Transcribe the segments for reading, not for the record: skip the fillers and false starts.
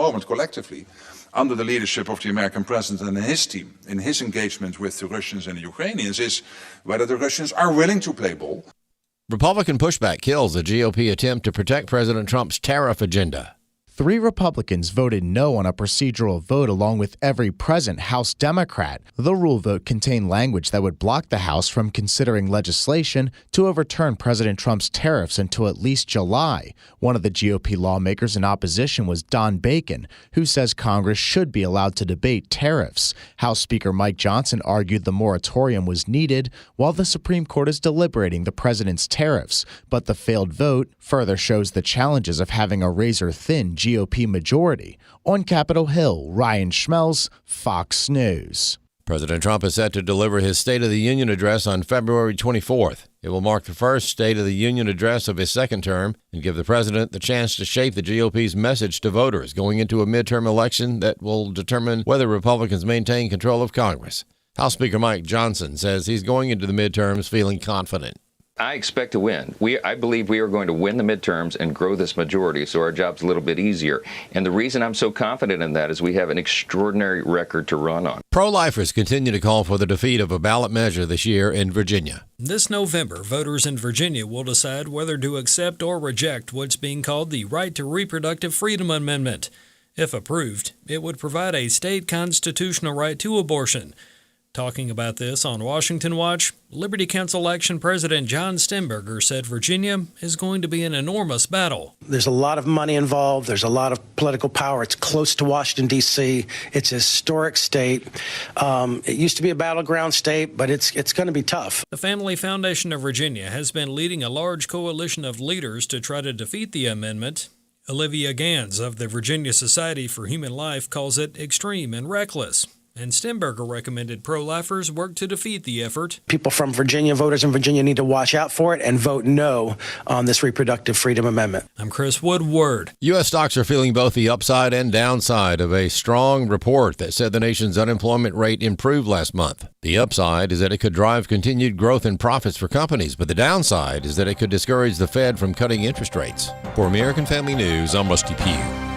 moment collectively under the leadership of the American president and his team in his engagement with the Russians and the Ukrainians is whether the Russians are willing to play ball. Republican pushback kills the GOP attempt to protect President Trump's tariff agenda. 3 Republicans voted no on a procedural vote along with every present House Democrat. The rule vote contained language that would block the House from considering legislation to overturn President Trump's tariffs until at least July. One of the GOP lawmakers in opposition was Don Bacon, who says Congress should be allowed to debate tariffs. House Speaker Mike Johnson argued the moratorium was needed while the Supreme Court is deliberating the president's tariffs. But the failed vote further shows the challenges of having a razor-thin GOP majority. On Capitol Hill, Ryan Schmelz, Fox News. President Trump is set to deliver his State of the Union address on February 24th. It will mark the first State of the Union address of his second term and give the president the chance to shape the GOP's message to voters going into a midterm election that will determine whether Republicans maintain control of Congress. House Speaker Mike Johnson says he's going into the midterms feeling confident. I expect to win. I believe we are going to win the midterms and grow this majority, so our job's a little bit easier. And the reason I'm so confident in that is we have an extraordinary record to run on. Pro-lifers continue to call for the defeat of a ballot measure this year in Virginia. This November, voters in Virginia will decide whether to accept or reject what's being called the Right to Reproductive Freedom Amendment. If approved, it would provide a state constitutional right to abortion. Talking about this on Washington Watch, Liberty Counsel Action President John Stenberger said Virginia is going to be an enormous battle. There's a lot of money involved. There's a lot of political power. It's close to Washington, D.C. It's a historic state. It used to be a battleground state, but it's going to be tough. The Family Foundation of Virginia has been leading a large coalition of leaders to try to defeat the amendment. Olivia Gans of the Virginia Society for Human Life calls it extreme and reckless. And Stenberger recommended pro-lifers work to defeat the effort. People from Virginia, voters in Virginia, need to watch out for it and vote no on this reproductive freedom amendment. I'm Chris Woodward. U.S. stocks are feeling both the upside and downside of a strong report that said the nation's unemployment rate improved last month. The upside is that it could drive continued growth in profits for companies, but the downside is that it could discourage the Fed from cutting interest rates. For American Family News, I'm Rusty Pugh.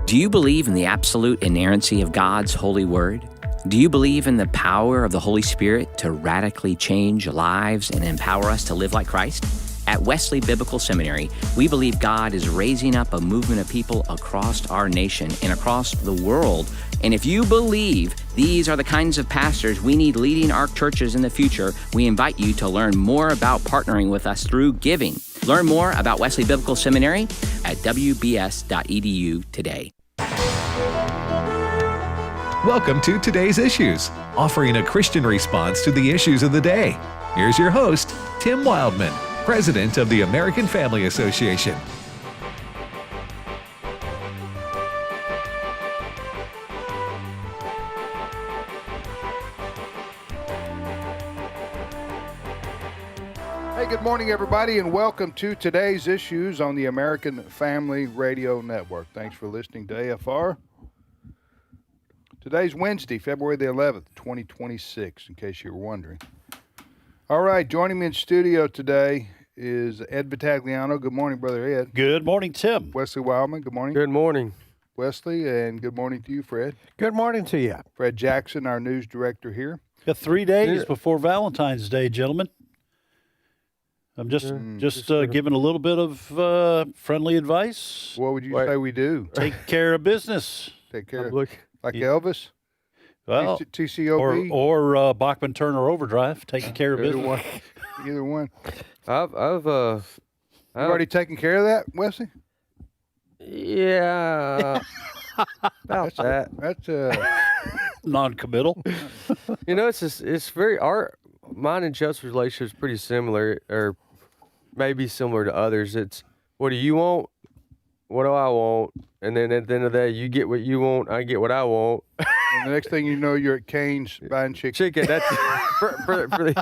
Do you believe in the absolute inerrancy of God's holy word? Do you believe in the power of the Holy Spirit to radically change lives and empower us to live like Christ? At Wesley Biblical Seminary, we believe God is raising up a movement of people across our nation and across the world. And if you believe these are the kinds of pastors we need leading our churches in the future, we invite you to learn more about partnering with us through giving. Learn more about Wesley Biblical Seminary at wbs.edu today. Welcome to Today's Issues, offering a Christian response to the issues of the day. Here's your host, Tim Wildmon, President of the American Family Association. Hey, good morning, everybody, and welcome to Today's Issues on the American Family Radio Network. Thanks for listening to AFR. Today's Wednesday, February the 11th, 2026, in case you were wondering. All right, joining me in studio today is Ed Vitagliano. Good morning, Brother Ed. Good morning, Tim. Wesley Wildmon. Good morning. Good morning. Wesley, and good morning to you, Fred. Good morning to you. Fred Jackson, our news director here. Got 3 days before Valentine's Day, gentlemen. I'm just giving a little bit of friendly advice. What would you say we do? Take care of business. Take care of like Elvis? Well, TCOB? Or Bachman Turner Overdrive, taking care of business. Either one. I've already taken care of that, Wesley? Yeah. About that. That's non-committal. You know, it's very mine and Joseph's relationship is pretty similar, or maybe similar to others. It's what do you want? What do I want? And then at the end of the day, you get what you want, I get what I want. And the next thing you know, you're at Cane's buying chicken. Chicken, that's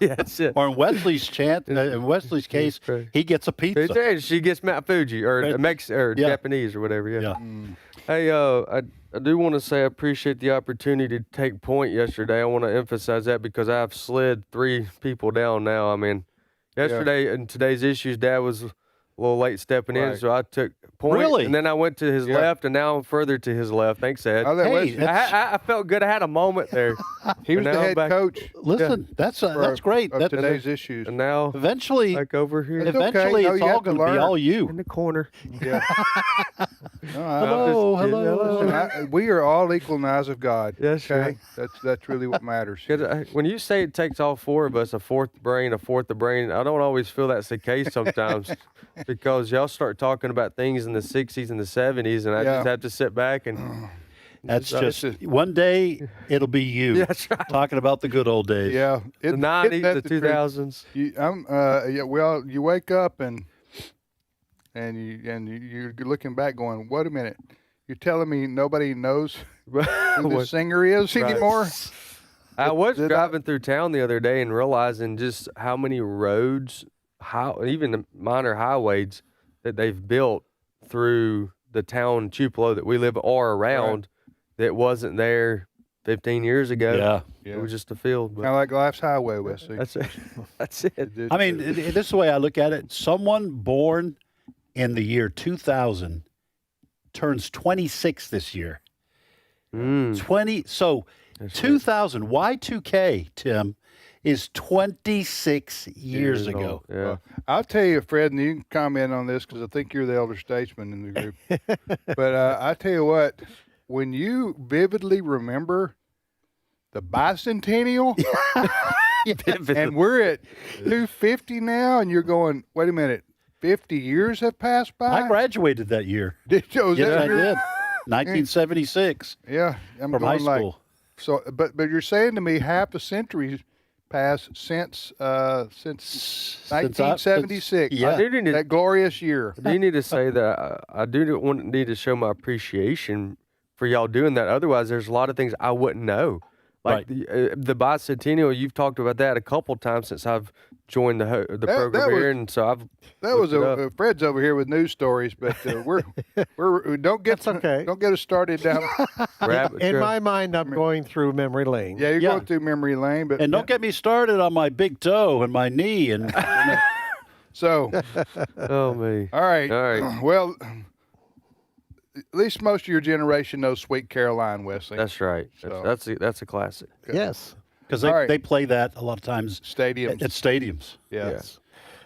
that's it. Or in Wesley's in Wesley's case, he gets a pizza. She gets Mount Fuji, or Japanese, or whatever. Yeah. Hey, I do want to say I appreciate the opportunity to take point yesterday. I want to emphasize that because I've slid 3 people down now. I mean, yesterday in Today's Issues, Dad was little late stepping in, Right. so I took point. Really? And then I went to his left, and now I'm further to his left. Thanks, Ed. I'll let Hey, Wesley- I felt good. I had a moment there. he was and the now I'm head back- coach Listen, that's great. of That, today's issues. And now eventually, back over here That's okay. eventually, No, it's you all have to going to be learn. all you. in the corner. Yeah. Hello, hello. Listen, we are all equal in the eyes of God. That's okay? right. That's really what matters. 'Cause when you say it takes all four of us, a fourth brain, I don't always feel that's the case sometimes because y'all start talking about things in the 60s and the 70s, and I Yeah. just have to sit back and. That's It's just one day it'll be you That's right. talking about the good old days. Yeah. The 90s, that's the truth. 2000s. You wake up and you're looking back going, wait a minute, you're telling me nobody knows who the singer is Right. anymore? I was Did I- driving through town the other day and realizing just how many roads, even the minor highways that they've built through the town Tupelo that we live or around that wasn't there 15 years ago. Yeah. It was just a field. But Kind of like Life's Highway, Wesley. that's it. That's it. I mean, this is the way I look at it. Someone born in the year 2000 turns 26 this year. 20. So 2000, Y2K, Tim, is 26 years ago. Yeah. I'll tell you, Fred, and you can comment on this because I think you're the elder statesman in the group. But I tell you what, when you vividly remember the bicentennial, and we're at 250 now, and you're going, wait a minute, 50 years have passed by? I graduated that year. Did you? Was Yes, that I your- did. 1976 Yeah, I'm from high going like, school. so, but you're saying to me half a century's passed since 1976. Yeah. I do need to, That glorious year. I do need to say that I do need to show my appreciation for y'all doing that. Otherwise, there's a lot of things I wouldn't know. Like the bicentennial, you've talked about that a couple times since I've joined the program that here, was- and so I've That was looked it up. Fred's over here with news stories, but we don't get okay. don't get us started down. rabbit In trail. my mind, I'm going through memory lane. Yeah, you're Yeah. going through memory lane, but And don't get me started on my big toe and my knee. And so Oh me. all right, All right. Well, at least most of your generation knows Sweet Caroline, Wesley. That's right. So- That's a classic. Yes. because All right. they play that a lot of times Stadium. at stadiums. Yeah. Yes.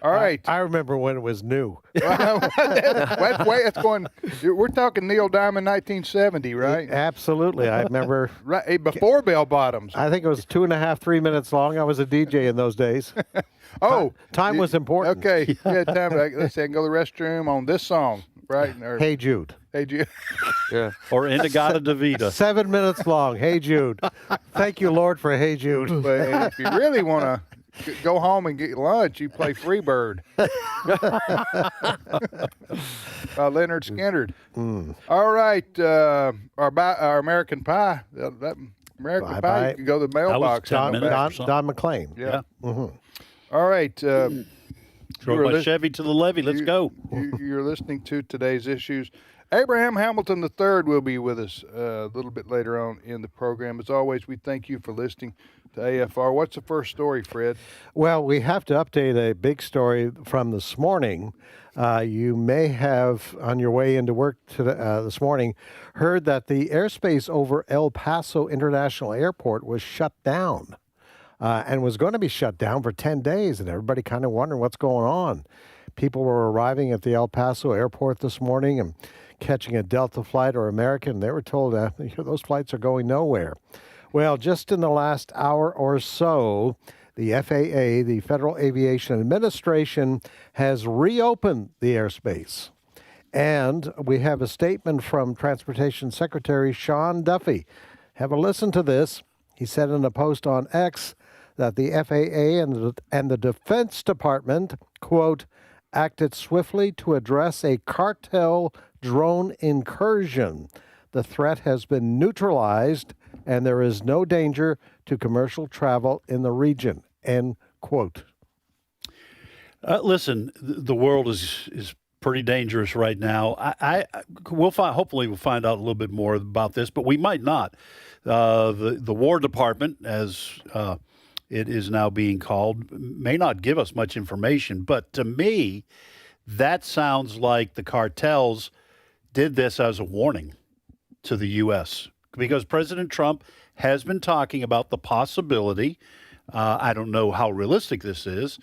All right. I remember when it was new. That's going. We're talking Neil Diamond, 1970, right? Absolutely. I remember, Right before bell bottoms. I think it was 2.5, 3 minutes long. I was a DJ in those days. Oh, Time was important. Okay, yeah, time. Let's say I can go to the restroom on this song, right? Or, Hey Jude. hey, Jude. Yeah. Or Indigata Davida. 7 minutes long. Hey Jude. Thank you, Lord, for Hey Jude. But if you really want to go home and get lunch, you play Freebird. Leonard Skinner. All right, our American Pie. That American Bye-bye. Pie. You can go to the mailbox. Tom and go Don- back. Don McLean. Yeah. Mhm. All right. Drove You're my lis- Chevy to the levee. Let's go. You're listening to today's issues. Abraham Hamilton III will be with us a little bit later on in the program. As always, we thank you for listening to AFR. What's the first story, Fred? Well, we have to update a big story from this morning. You may have, on your way into work this morning, heard that the airspace over El Paso International Airport was shut down and was going to be shut down for 10 days, and everybody kind of wondering what's going on. People were arriving at the El Paso airport this morning and catching a Delta flight or American. They were told those flights are going nowhere. Well, just in the last hour or so, the FAA, the Federal Aviation Administration, has reopened the airspace. And we have a statement from Transportation Secretary Sean Duffy. Have a listen to this. He said in a post on X that the FAA and the Defense Department, quote, acted swiftly to address a cartel drone incursion. The threat has been neutralized and there is no danger to commercial travel in the region, end quote. Listen, the world is pretty dangerous right now. Hopefully we'll find out a little bit more about this, but we might not. The War Department, as it is now being called, may not give us much information. But to me, That sounds like the cartels did this as a warning to the U.S. because President Trump has been talking about the possibility, I don't know how realistic this is,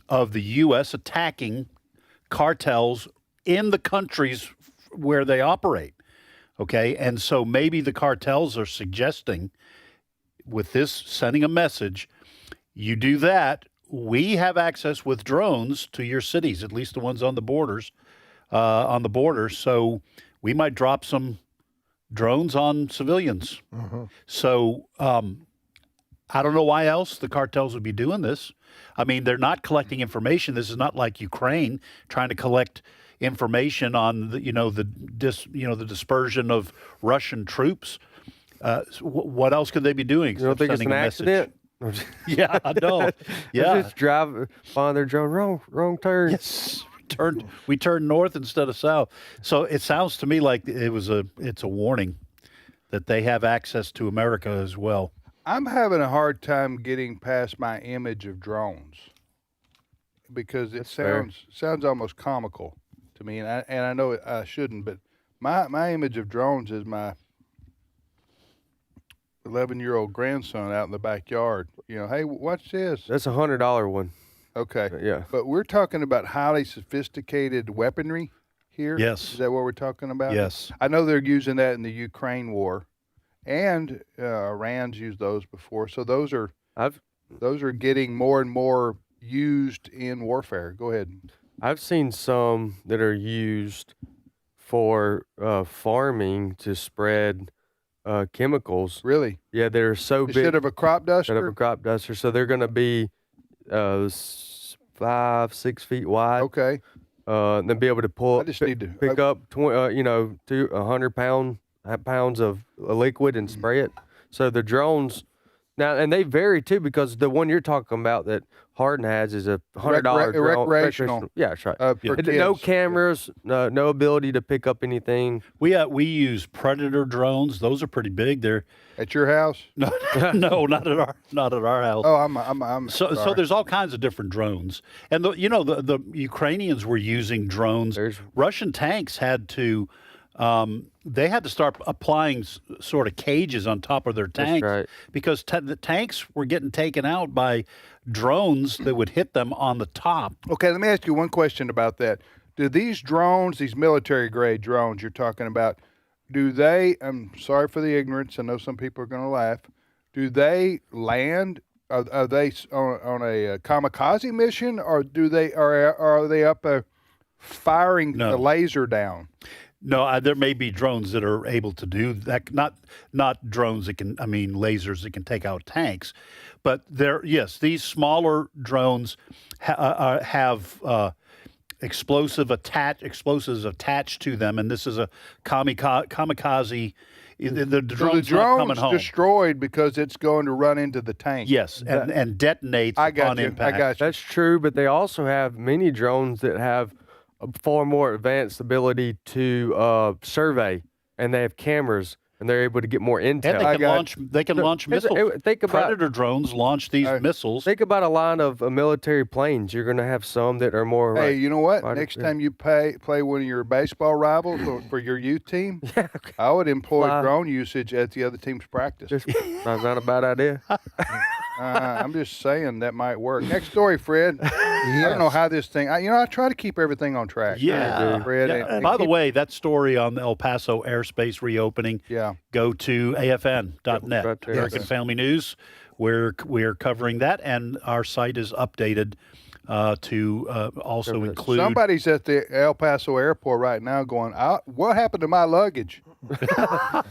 of the U.S. attacking cartels in the countries where they operate. Okay, and so maybe the cartels are suggesting with this, sending a message, you do that, we have access with drones to your cities, at least the ones on the borders, so we might drop some drones on civilians. So I don't know why else the cartels would be doing this. I mean, they're not collecting information. This is not like Ukraine trying to collect information on the dispersion of Russian troops. What else could they be doing? You don't think it's an accident? Yeah, I know. Yeah, just drive on their drone. Wrong turn. Yes, we turned north instead of south. So it sounds to me like it's a warning that they have access to America as well. I'm having a hard time getting past my image of drones because it sounds almost comical to me, and I know I shouldn't, but my image of drones is my 11-year-old grandson out in the backyard. Hey, watch this. That's $100 one. Okay. Yeah. But we're talking about highly sophisticated weaponry here. Yes. Is that what we're talking about? Yes. I know they're using that in the Ukraine war, and Iran's used those before. So those are getting more and more used in warfare. Go ahead. I've seen some that are used for farming to spread chemicals. Really? Yeah, they're so big. Instead of a crop duster? Instead of a crop duster. So they're going to be 5-6 feet wide. Okay. And then be able to pull. I just need to pick up 100 pounds of liquid and spray it. So the drones now, and they vary too, because the one you're talking about that Hardin has is a $100 drone. Recreational. Yeah, that's right. For No kids. cameras, no ability to pick up anything. We use Predator drones. Those are pretty big. They're at your house? No, not at our house. Oh, I'm so sorry. there's all kinds of different drones, and the Ukrainians were using drones. Russian tanks had to. They had to start applying sort of cages on top of their tanks because the tanks were getting taken out by drones that would hit them on the top. Okay, let me ask you one question about that. Do these drones, these military-grade drones you're talking about, I'm sorry for the ignorance, I know some people are going to laugh, do they land, are they on a kamikaze mission, or are they up firing the laser down? No, there may be drones that are able to do that. Not drones that lasers that can take out tanks, but these smaller drones have explosives attached to them, and this is a kamikaze. The drone's not coming home. Destroyed because it's going to run into the tank. Yes, and detonates upon impact. I got you. That's true, but they also have many drones that have far more advanced ability to survey, and they have cameras, and they're able to get more intel. And they can launch missiles. Predator drones launch these missiles. Think about a line of military planes. You're going to have some that are more. Hey, you know what? Next time you play one of your baseball rivals for your youth team, I would employ drone usage at the other team's practice. That's not a bad idea. I'm just saying that might work. Next story, Fred. I don't know how this thing. I try to keep everything on track. Yeah, Fred. Yeah. By the way, that story on the El Paso airspace reopening. Yeah. Go to afn.net, American Family News. We're covering that, and our site is updated to also include. Somebody's at the El Paso airport right now going, what happened to my luggage? Well,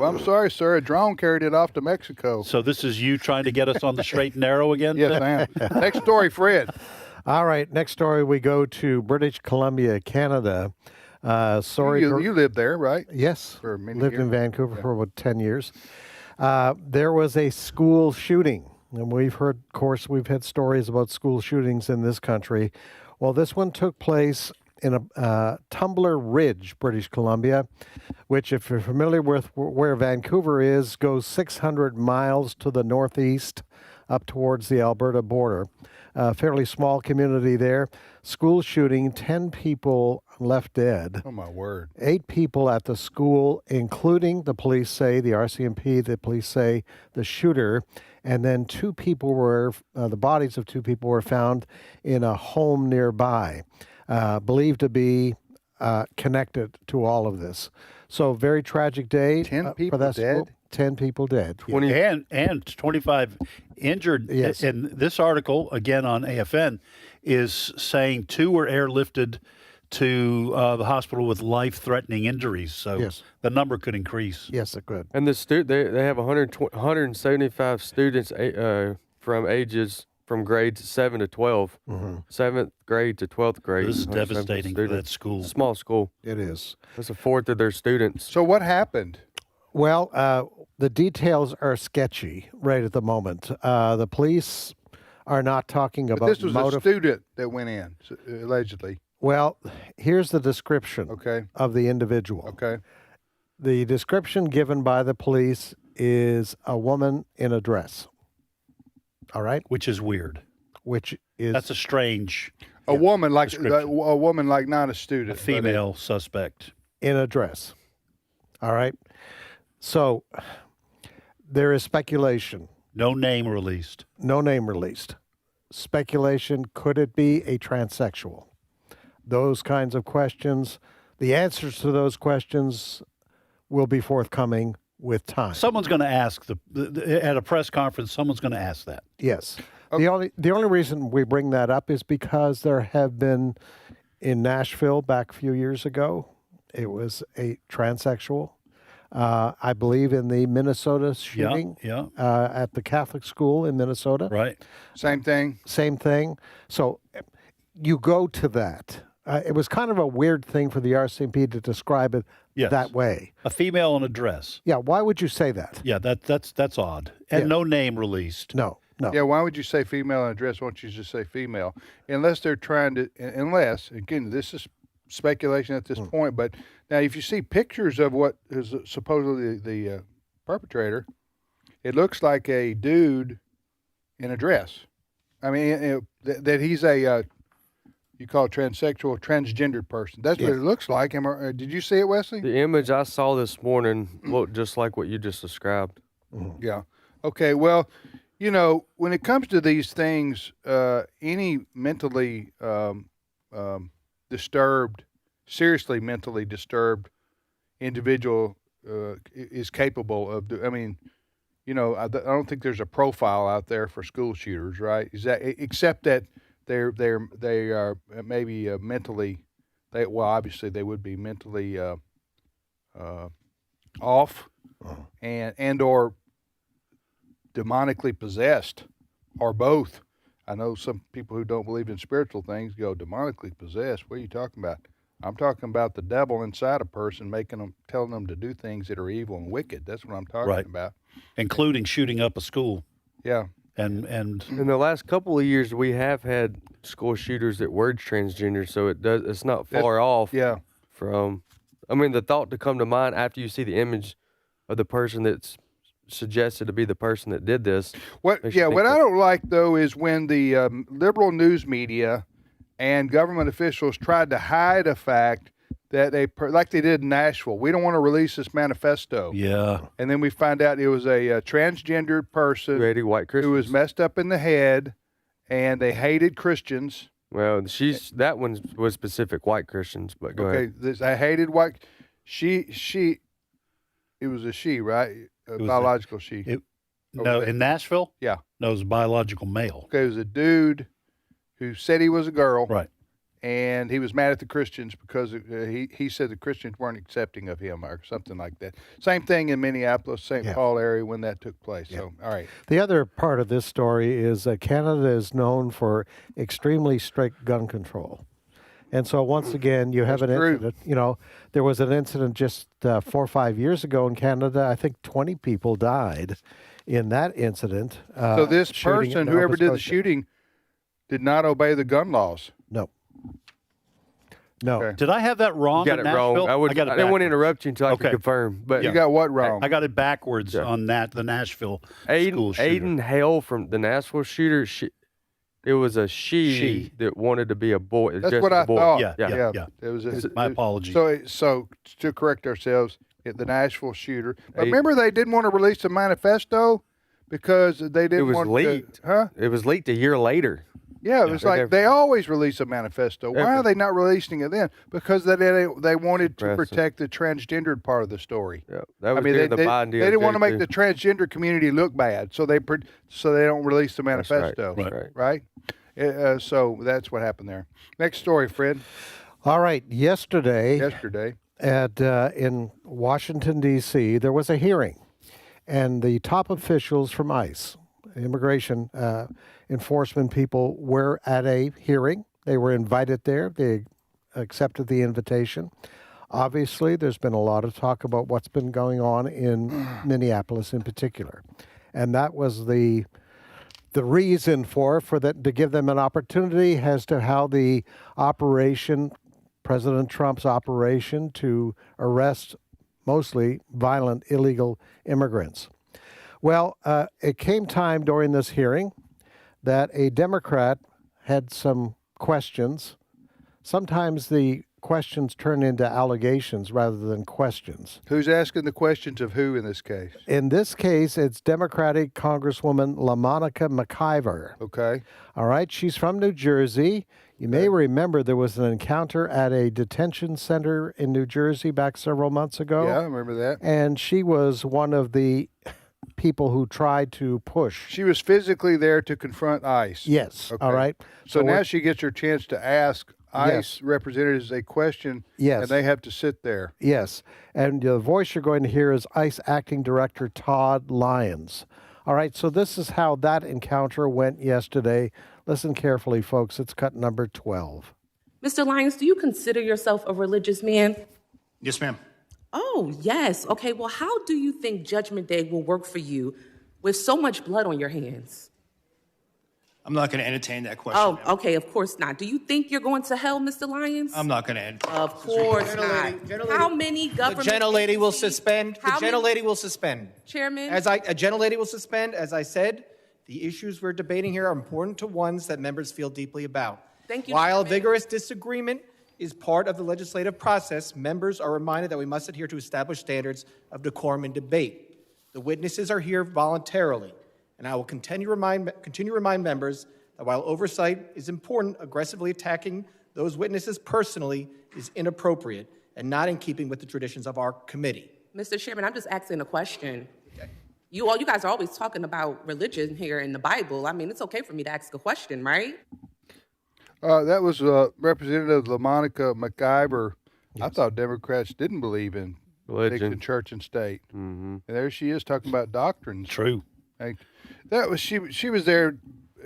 I'm sorry, sir. A drone carried it off to Mexico. So this is you trying to get us on the straight and narrow again? Yes, I am. Next story, Fred. All right. Next story, we go to British Columbia, Canada. You lived there, right? Yes. For many lived years. in Vancouver for about 10 years. There was a school shooting. And we've had stories about school shootings in this country. Well, this one took place in Tumbler Ridge, British Columbia, which, if you're familiar with where Vancouver is, goes 600 miles to the northeast up towards the Alberta border. fairly small community there. School shooting, 10 people left dead. Oh, my word. 8 people at the school, including the police say, the RCMP, the police say, the shooter. And then 2 people were, the bodies of 2 people were found in a home nearby, believed to be connected to all of this. So very tragic day. 10 people for that dead? School. 10 people dead. 20 and 25 injured. Yes. And this article, again on AFN, is saying 2 were airlifted to the hospital with life-threatening injuries. So Yes. the number could increase. Yes, it could. And they have 175 students from ages from grades 7 to 12, 7th grade to 12th grade. This is 175 devastating for students. that school. Small school. It is. That's a fourth of their students. So what happened? Well, the details are sketchy right at the moment. The police are not talking But about this was motive. a student that went in, allegedly. Well, here's the description Okay. of the individual. Okay. The description given by the police is a woman in a dress. All right? Which is weird. Which is That's a strange A woman like description. a woman like not a student, a but female suspect. in a dress. All right? So there is speculation. No name released. No name released. Speculation, could it be a transsexual? Those kinds of questions, the answers to those questions will be forthcoming with time. Someone's going to ask at a press conference. Someone's going to ask that. Yes. The only reason we bring that up is because there have been in Nashville back a few years ago, it was a transsexual. I believe in the Minnesota shooting Yeah. at the Catholic school in Minnesota. Right. same thing. Same thing. So you go to that. It was kind of a weird thing for the RCMP to describe it Yes. that way. A female in a dress. Yeah, why would you say that? Yeah, that's odd. And Yeah. no name released. No. Yeah, why would you say female in a dress? Why don't you just say female? Unless they're trying to, unless, again, this is speculation at this point, but now if you see pictures of what is supposedly the perpetrator, it looks like a dude in a dress. I mean, that he's a, you call it transsexual, transgendered person. That's what it looks like. Did you see it, Wesley? The image I saw this morning looked just like what you just described. Yeah. Okay. Well, you know, when it comes to these things, any mentally disturbed, seriously mentally disturbed individual is capable of. I mean, you know, I don't think there's a profile out there for school shooters, right? Is that except that they are maybe mentally, obviously they would be mentally off, and or demonically possessed, or both. I know some people who don't believe in spiritual things go demonically possessed. What are you talking about? I'm talking about the devil inside a person, telling them to do things that are evil and wicked. That's what I'm talking about. Including shooting up a school. Yeah. And in the last couple of years, we have had school shooters that were transgender, so it's not far off. Yeah. From, I mean, the thought to come to mind after you see the image of the person that's suggested to be the person that did this. What I don't like though is when the liberal news media and government officials tried to hide a fact that like they did in Nashville. We don't want to release this manifesto. Yeah. And then we find out it was a transgendered person who was messed up in the head, and they hated Christians. Well, that one was specific white Christians, but go ahead. I hated white. It was a she, right? A biological she. No, in Nashville? Yeah. No, it was a biological male. Okay, it was a dude who said he was a girl. Right. And he was mad at the Christians because he said the Christians weren't accepting of him or something like that. Same thing in Minneapolis, St. Paul area when that took place. Yeah. So, all right. The other part of this story is that Canada is known for extremely strict gun control. And so once again, you have an incident. You know, there was an incident just 4 or 5 years ago in Canada. I think 20 people died in that incident. So this person, whoever did the shooting, did not obey the gun laws. No. No. Okay. Did I have that wrong? You got it wrong. I didn't want to interrupt you until I could confirm. But you got what wrong? I got it backwards on the Nashville school shooter. Aiden Hale from the Nashville shooter. It was a she that wanted to be a boy. That's just what a I boy. thought. Yeah. It was My apologies. So to correct ourselves, the Nashville shooter. But remember, they didn't want to release the manifesto because they didn't want leaked. Huh? It was leaked a year later. Yeah, it was like they always release a manifesto. Why are they not releasing it then? Because they wanted to protect the transgendered part of the story. Yeah, that was during the Biden they didn't want to make too. the transgender community look bad, so they don't release the manifesto. That's right. So that's what happened there. Next story, Fred. All right. Yesterday in Washington, D.C., there was a hearing, and the top officials from ICE, immigration enforcement people, were at a hearing. They were invited there. They accepted the invitation. Obviously, there's been a lot of talk about what's been going on in Minneapolis in particular, and that was the reason for that, to give them an opportunity as to how the operation, President Trump's operation to arrest mostly violent illegal immigrants. Well, it came time during this hearing that a Democrat had some questions. Sometimes the questions turn into allegations rather than questions. Who's asking the questions of who in this case? In this case, it's Democratic Congresswoman LaMonica McIver. Okay. All right. She's from New Jersey. You may remember there was an encounter at a detention center in New Jersey back several months ago. Yeah, I remember that. And she was one of the people who tried to push. She was physically there to confront ICE. Yes. Okay. All right. So now she gets her chance to ask ICE representatives a question. Yes. And they have to sit there. Yes. And the voice you're going to hear is ICE Acting Director Todd Lyons. All right. So this is how that encounter went yesterday. Listen carefully, folks. It's cut number 12. Mr. Lyons, do you consider yourself a religious man? Yes, ma'am. Oh, yes. Okay, well, how do you think Judgment Day will work for you with so much blood on your hands? I'm not going to entertain that question. Oh, ma'am. okay, of course not. Do you think you're going to hell, Mr. Lyons? I'm not going to entertain. Of course not. How many government The gentlelady will agencies- suspend. The How many- gentlelady will suspend. Chairman? A gentlelady will suspend. As I said, the issues we're debating here are important to ones that members feel deeply about. Thank you, While Chairman. vigorous disagreement is part of the legislative process, members are reminded that we must adhere to established standards of decorum and debate. The witnesses are here voluntarily, and I will continue to remind members that while oversight is important, aggressively attacking those witnesses personally is inappropriate and not in keeping with the traditions of our committee. Mr. Chairman, I'm just asking a question. Okay. You guys are always talking about religion here in the Bible. I mean, it's okay for me to ask a question, right? That was Representative LaMonica McIver. Yes. I thought Democrats didn't believe in religion, church, and state. Mm-hmm. And there she is talking about doctrines. True. Like, that was she was there.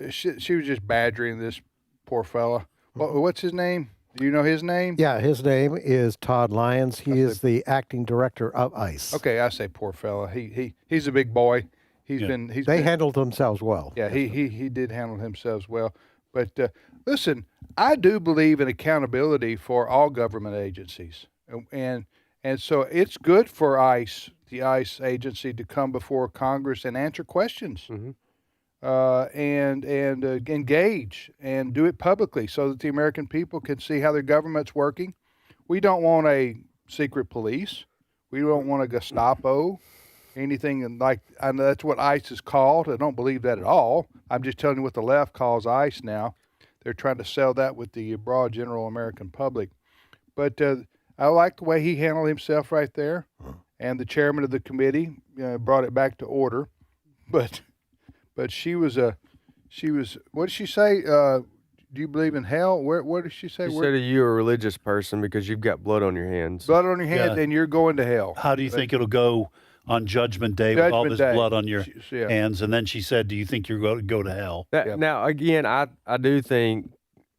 She was just badgering this poor fella. What's his name? Do you know his name? Yeah, his name is Todd Lyons. He is the acting director of ICE. Okay, I say poor fella. He's a big boy. They handled themselves well. Yeah, he did handle himself well. But listen, I do believe in accountability for all government agencies, and so it's good for ICE, the ICE agency, to come before Congress and answer questions, and engage and do it publicly so that the American people can see how their government's working. We don't want a secret police. We don't want a Gestapo. Anything like, I know that's what ICE is called. I don't believe that at all. I'm just telling you what the left calls ICE now. They're trying to sell that with the broad general American public. But I like the way he handled himself right there. And the chairman of the committee brought it back to order. But she was, what did she say? Do you believe in hell? What did she say? She said you're a religious person because you've got blood on your hands. Blood on your hands, and you're going to hell. How do you think it'll go on Judgment Day with all this blood on your hands? And then she said, do you think you're going to go to hell? Now, again, I do think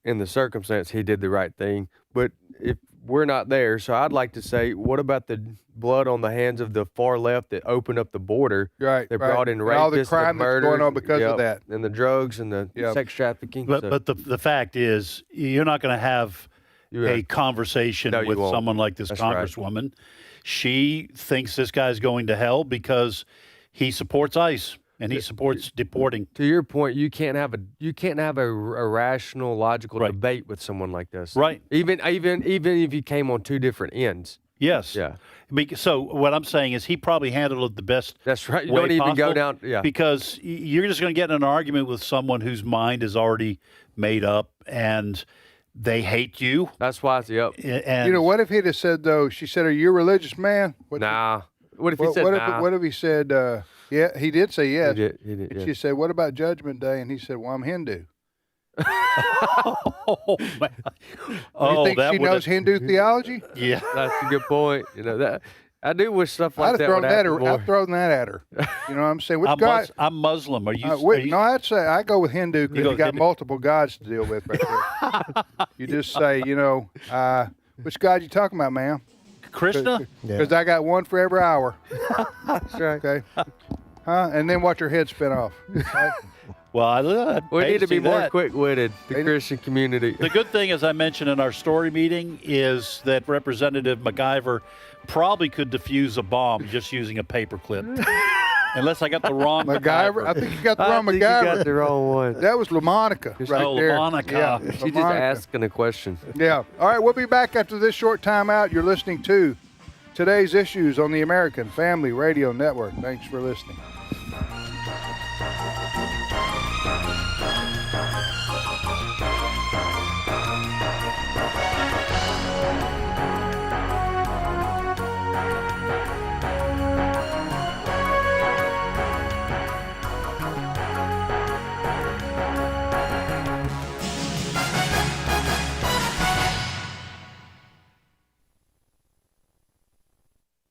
in the circumstance he did the right thing. But if we're not there, so I'd like to say, what about the blood on the hands of the far left that opened up the border? Right. They brought in rapists, all the crime that's going on because of that. And the drugs and the sex trafficking. But the fact is, you're not going to have a conversation with someone like this congresswoman. Right. She thinks this guy's going to hell because he supports ICE. and he supports deporting. To your point, you can't have a rational, logical debate with someone like this. Right. Even if you came on two different ends. Yes. Yeah. So what I'm saying is he probably handled it the best. That's right. You way don't even go possible, down. Yeah. Because you're just going to get in an argument with someone whose mind is already made up and they hate you. That's why. Yep. And what if he'd have said though? She said, "Are you a religious man?" Nah. What if he said nah? What if he said, "Yeah"? He did say yes. He did. And she said, "What about Judgment Day?" And he said, "Well, I'm Hindu." Oh, man. You think she knows Hindu theology? Yeah, that's a good point. That I do wish stuff like that would happen more. I've thrown that at her. You know what I'm saying? I'm Muslim. Are you? No, I'd say I go with Hindu because you got multiple gods to deal with right there. You just say, which God you talking about, ma'am? Krishna? Because I got one for every hour. That's right. Okay. And then watch her head spin off. Right? Well, we need to be more quick-witted, the Christian community. The good thing, as I mentioned in our story meeting, is that Representative MacGyver probably could defuse a bomb just using a paperclip. Unless I got the wrong MacGyver. I think you got the wrong MacGyver. You got the wrong one. That was LaMonica right there. LaMonica. Yeah, She's just asking a question. Yeah. All right, we'll be back after this short timeout. You're listening to Today's Issues on the American Family Radio Network. Thanks for listening.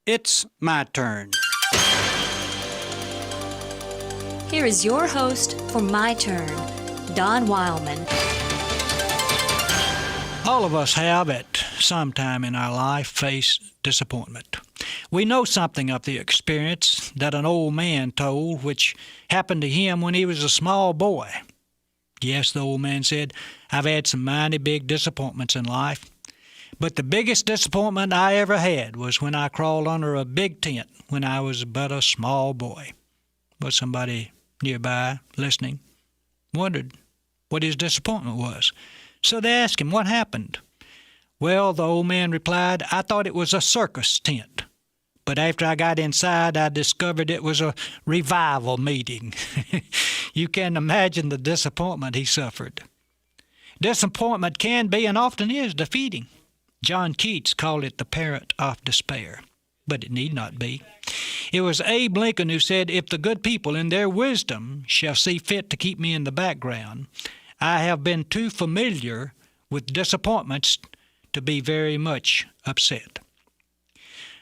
It's my turn. Here is your host for My Turn, Don Wildmon. All of us have at some time in our life faced disappointment. We know something of the experience that an old man told, which happened to him when he was a small boy. Yes, the old man said, I've had some mighty big disappointments in life. But the biggest disappointment I ever had was when I crawled under a big tent when I was but a small boy. Was somebody nearby listening? Wondered what his disappointment was. So they asked him what happened. Well, the old man replied, I thought it was a circus tent. But after I got inside, I discovered it was a revival meeting. You can imagine the disappointment he suffered. Disappointment can be and often is defeating. John Keats called it the parent of despair, but it need not be. It was Abe Lincoln who said, if the good people in their wisdom shall see fit to keep me in the background, I have been too familiar with disappointments to be very much upset.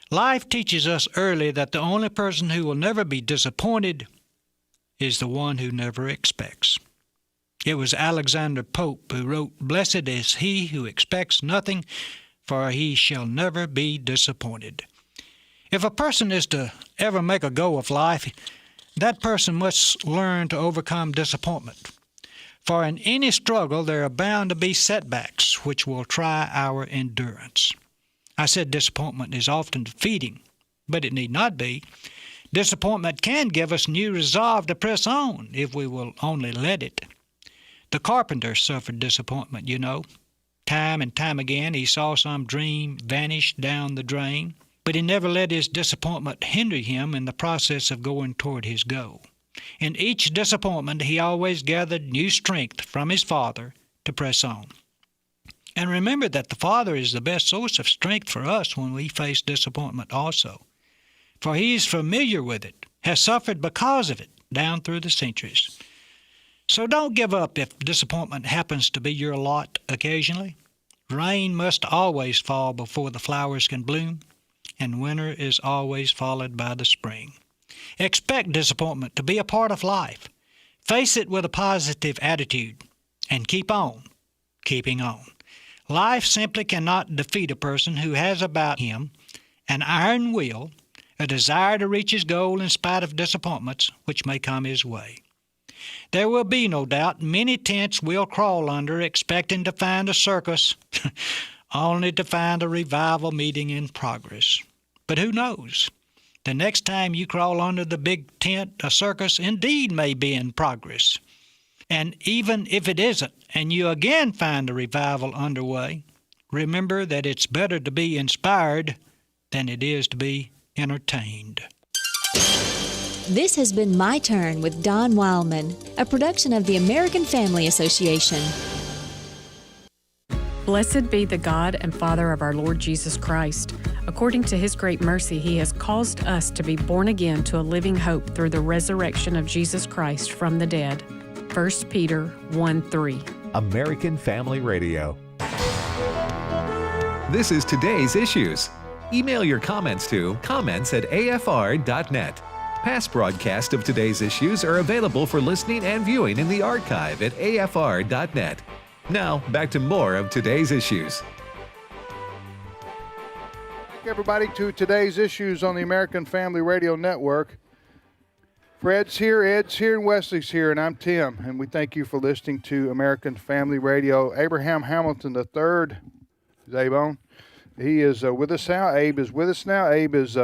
Life teaches us early that the only person who will never be disappointed is the one who never expects. It was Alexander Pope who wrote, Blessed is he who expects nothing, for he shall never be disappointed. If a person is to ever make a go of life, that person must learn to overcome disappointment. For in any struggle there are bound to be setbacks which will try our endurance. I said disappointment is often defeating, but it need not be. Disappointment can give us new resolve to press on if we will only let it. The carpenter suffered disappointment, you know. Time and time again he saw some dream vanish down the drain, but he never let his disappointment hinder him in the process of going toward his goal. In each disappointment he always gathered new strength from his Father to press on. And remember that the Father is the best source of strength for us when we face disappointment also. For he is familiar with it, has suffered because of it down through the centuries. So don't give up if disappointment happens to be your lot occasionally. Rain must always fall before the flowers can bloom, and winter is always followed by the spring. Expect disappointment to be a part of life. Face it with a positive attitude, and keep on keeping on. Life simply cannot defeat a person who has about him an iron will, a desire to reach his goal in spite of disappointments which may come his way. There will be, no doubt, many tents we'll crawl under expecting to find a circus, only to find a revival meeting in progress. But who knows? The next time you crawl under the big tent, a circus indeed may be in progress. And even if it isn't, and you again find a revival underway, remember that it's better to be inspired than it is to be entertained. This has been My Turn with Don Wildmon, a production of the American Family Association. Blessed be the God and Father of our Lord Jesus Christ. According to his great mercy, he has caused us to be born again to a living hope through the resurrection of Jesus Christ from the dead. 1 Peter 1:3. American Family Radio. This is Today's Issues. Email your comments to comments@afr.net. Past broadcasts of Today's Issues are available for listening and viewing in the archive at afr.net. Now, back to more of Today's Issues. Welcome everybody to Today's Issues on the American Family Radio Network. Fred's here, Ed's here, and Wesley's here, and I'm Tim, and we thank you for listening to American Family Radio. Abraham Hamilton III is Abe on. He is with us now. Abe is with us now. Abe is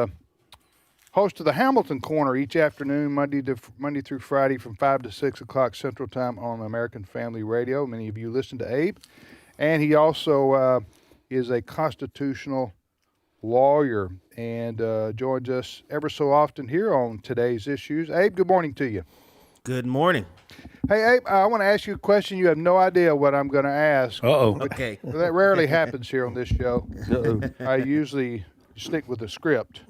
host of the Hamilton Corner each afternoon, Monday through Friday from 5 to 6 o'clock Central Time on American Family Radio. Many of you listen to Abe. And he also is a constitutional lawyer and joins us ever so often here on Today's Issues. Abe, good morning to you. Good morning. Hey, Abe, I want to ask you a question. You have no idea what I'm going to ask. Uh-oh. Okay. Well, that rarely happens here on this show. I usually stick with the script.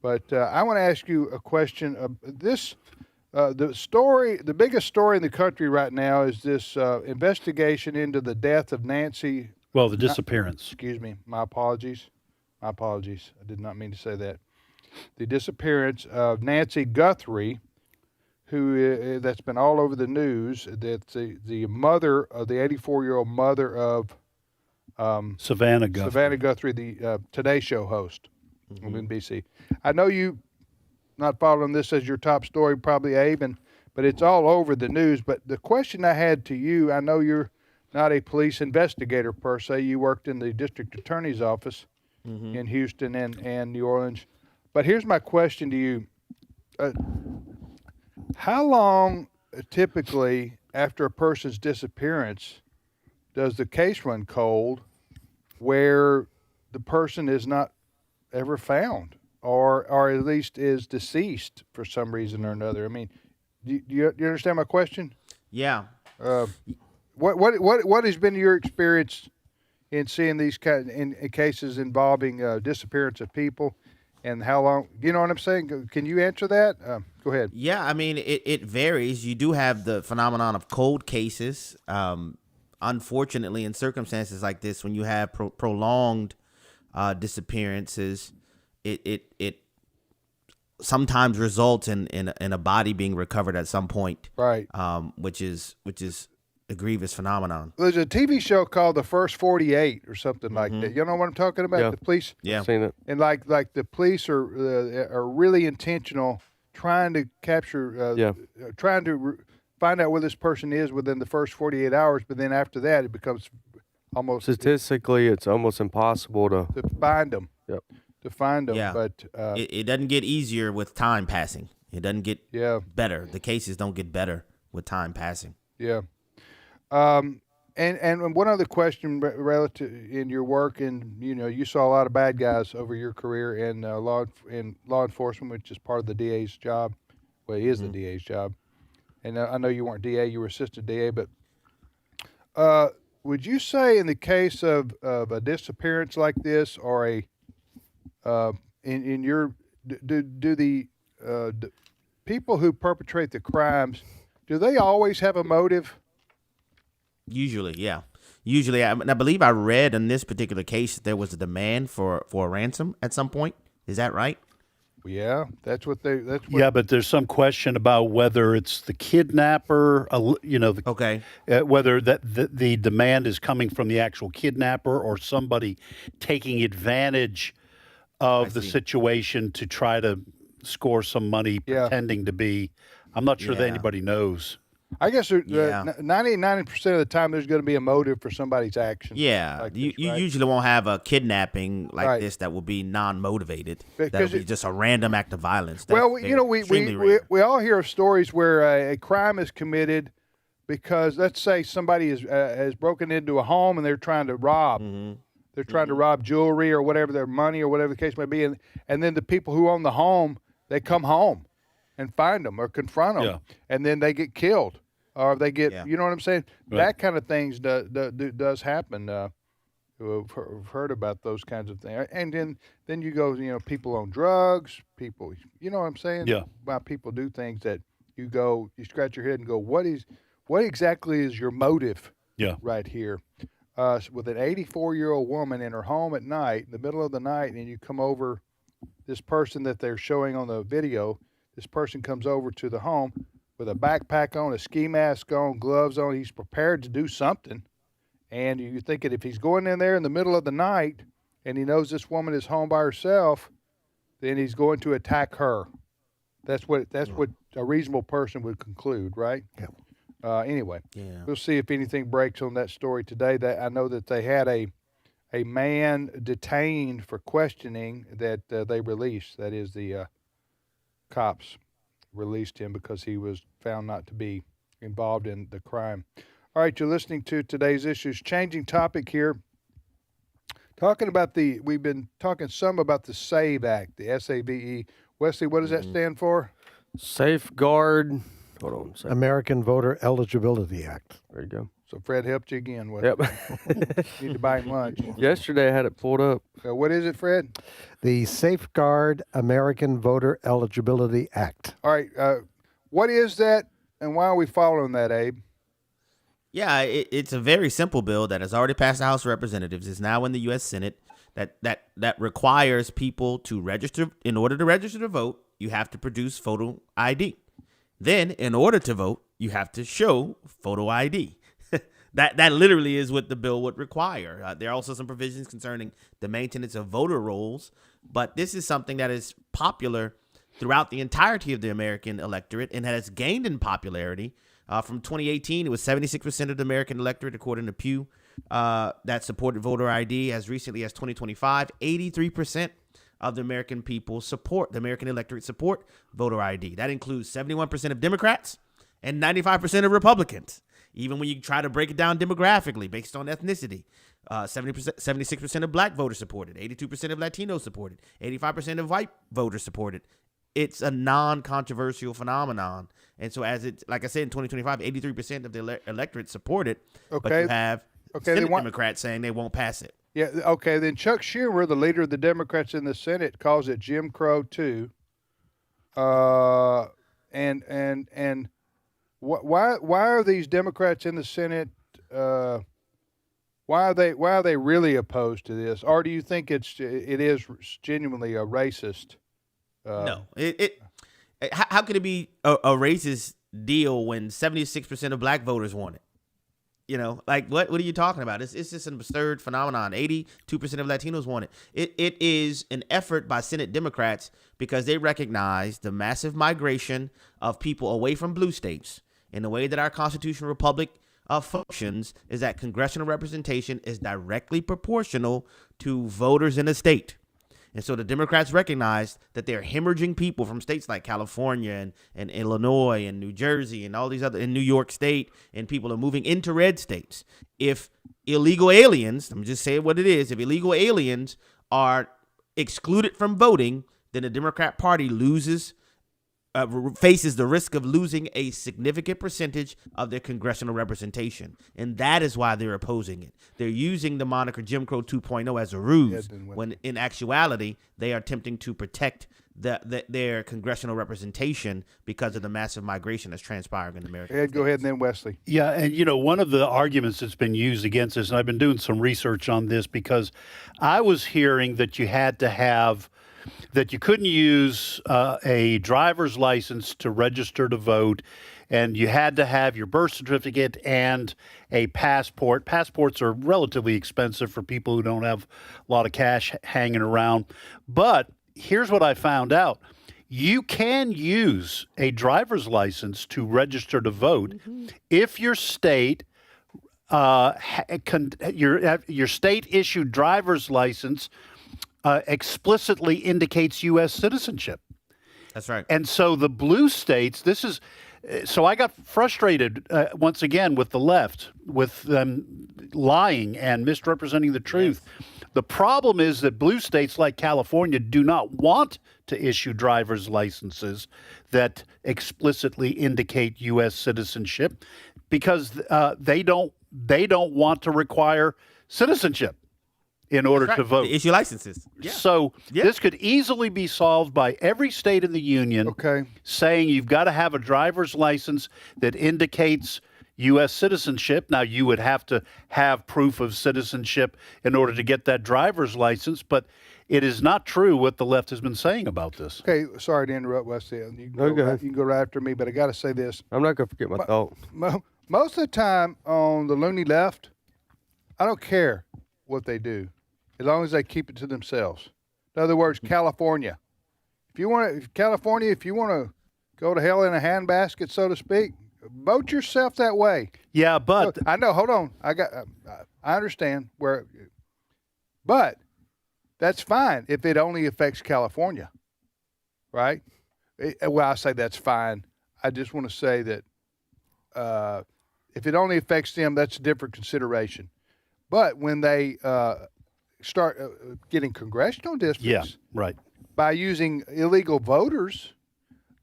But I want to ask you a question. The biggest story in the country right now is this investigation into the death of Nancy. Well, the disappearance. Excuse me. My apologies. I did not mean to say that. The disappearance of Nancy Guthrie, who that's been all over the news. That's the mother of the 84-year-old mother of Savannah Guthrie. Savannah Guthrie, the Today Show host. On NBC. I know you not following this as your top story, probably, Abe, but it's all over the news. But the question I had to you, I know you're not a police investigator per se. You worked in the district attorney's office in Houston and New Orleans. But here's my question to you. How long typically after a person's disappearance does the case run cold where the person is not ever found, or at least is deceased for some reason or another? I mean, do you understand my question? Yeah. What has been your experience in seeing these in cases involving disappearance of people, and how long? You know what I'm saying? Can you answer that? Go ahead. Yeah, I mean, it varies. You do have the phenomenon of cold cases. Unfortunately, in circumstances like this, when you have prolonged disappearances, it sometimes results in a body being recovered at some point, right? Which is a grievous phenomenon. There's a TV show called The First 48 or something like that. You know what I'm talking about? Yeah. The police, I've seen it. and like the police are really intentional, trying to capture, trying to find out where this person is within the first 48 hours. But then after that, it becomes almost Statistically, it's almost impossible to find them. Yep. To find them, Yeah. but it doesn't get easier with time passing. It doesn't get better. The cases don't get better with time passing. Yeah. And one other question relative in your work, and you saw a lot of bad guys over your career in law enforcement, which is part of the DA's job. Well, it is the DA's job. And I know you weren't DA, you were assistant DA, but would you say in the case of a disappearance like this, or a in your do the people who perpetrate the crimes, do they always have a motive? Usually, yeah. Usually, I believe I read in this particular case that there was a demand for a ransom at some point. Is that right? Yeah, that's what. Yeah, but there's some question about whether it's the kidnapper, whether the demand is coming from the actual kidnapper or somebody taking advantage of the situation to try to score some money, pretending to be. I'm not sure that anybody knows. I guess 90% of the time there's going to be a motive for somebody's action. Yeah, like you this, right? usually won't have a kidnapping like Right. this that will be non-motivated. Because That'll be it- just a random act of violence. That's Well, extremely rare. we all hear of stories where a crime is committed because, let's say, somebody has broken into a home and they're trying to rob. Mm-hmm. They're trying to rob jewelry or whatever, their money or whatever the case may be, and then the people who own the home, they come home and find them or confront them, and then they get killed or they get, you know what I'm saying? Right. That kind of things does happen. Who have heard about those kinds of things, and then you go, people on drugs, people, you know what I'm saying? Yeah. Why people do things that you scratch your head and go, what exactly is your motive? Yeah. Right here, with an 84-year-old woman in her home at night, in the middle of the night, and you come over, this person that they're showing on the video, this person comes over to the home with a backpack on, a ski mask on, gloves on. He's prepared to do something. And you're thinking if he's going in there in the middle of the night and he knows this woman is home by herself, then he's going to attack her. That's what a reasonable person would conclude, right? Yeah. Anyway, Yeah. we'll see if anything breaks on that story today. That I know that they had a man detained for questioning that they released. That is, the cops released him because he was found not to be involved in the crime. All right, you're listening to today's issues. Changing topic here. We've been talking some about the SAVE Act, the SAVE. Wesley, what does that stand for? Safeguard. Hold on a second. American Voter Eligibility Act. There you go. So Fred helped you again, Wesley. Yep. Need to buy him lunch. Yesterday I had it pulled up. So what is it, Fred? The Safeguard American Voter Eligibility Act. All right, what is that, and why are we following that, Abe? Yeah, it's a very simple bill that has already passed the House of Representatives. It's now in the U.S. Senate that requires people to register. In order to register to vote, you have to produce photo ID. Then, in order to vote, you have to show photo ID. That literally is what the bill would require. There are also some provisions concerning the maintenance of voter rolls, but this is something that is popular throughout the entirety of the American electorate and has gained in popularity. From 2018, it was 76% of the American electorate, according to Pew, that supported voter ID. As recently as 2025, 83% of the American people the American electorate support voter ID. That includes 71% of Democrats and 95% of Republicans. Even when you try to break it down demographically based on ethnicity, 76% of black voters supported, 82% of Latinos supported, 85% of white voters supported. It's a non-controversial phenomenon. And so like I said, in 2025, 83% of the electorate support it, but you have Senate Democrats saying they won't pass it. Yeah, okay, then Chuck Schumer, the leader of the Democrats in the Senate, calls it Jim Crow too. And why are these Democrats in the Senate? Why are they really opposed to this, or do you think it is genuinely a racist? No, how could it be a racist deal when 76% of black voters want it? What are you talking about? It's just an absurd phenomenon. 82% of Latinos want it. It is an effort by Senate Democrats because they recognize the massive migration of people away from blue states. And the way that our constitutional republic functions is that congressional representation is directly proportional to voters in a state. And so the Democrats recognize that they're hemorrhaging people from states like California and Illinois and New Jersey and all these other, in New York State, and people are moving into red states. If illegal aliens, let me just say what it is, if illegal aliens are excluded from voting, then the Democrat Party faces the risk of losing a significant percentage of their congressional representation. And that is why they're opposing it. They're using the moniker Jim Crow 2.0 as a ruse, when in actuality, they are attempting to protect their congressional representation because of the massive migration that's transpiring in America. Ed, go ahead, and then Wesley. Yeah, and one of the arguments that's been used against this, and I've been doing some research on this because I was hearing that you couldn't use a driver's license to register to vote, and you had to have your birth certificate and a passport. Passports are relatively expensive for people who don't have a lot of cash hanging around. But here's what I found out. You can use a driver's license to register to vote if your state your state issued driver's license explicitly indicates U.S. citizenship. That's right. And so the blue states, so I got frustrated once again with the left, with them lying and misrepresenting the truth. Yes. The problem is that blue states like California do not want to issue driver's licenses that explicitly indicate U.S. citizenship because they don't want to require citizenship in order to vote. They issue licenses. Yeah. So this could easily be solved by every state in the union saying you've got to have a driver's license that indicates U.S. citizenship. Now, you would have to have proof of citizenship in order to get that driver's license, but it is not true what the left has been saying about this. Okay, sorry to interrupt, Wesley. You can go right after me, but I got to say this. I'm not going to forget my thought. Most of the time on the loony left, I don't care what they do, as long as they keep it to themselves. In other words, California. If you want to go to hell in a handbasket, so to speak, vote yourself that way. Yeah, but I know. Hold on. I understand but that's fine if it only affects California, right? Well, I say that's fine. I just want to say that if it only affects them, that's a different consideration. But when they start getting congressional districts, by using illegal voters,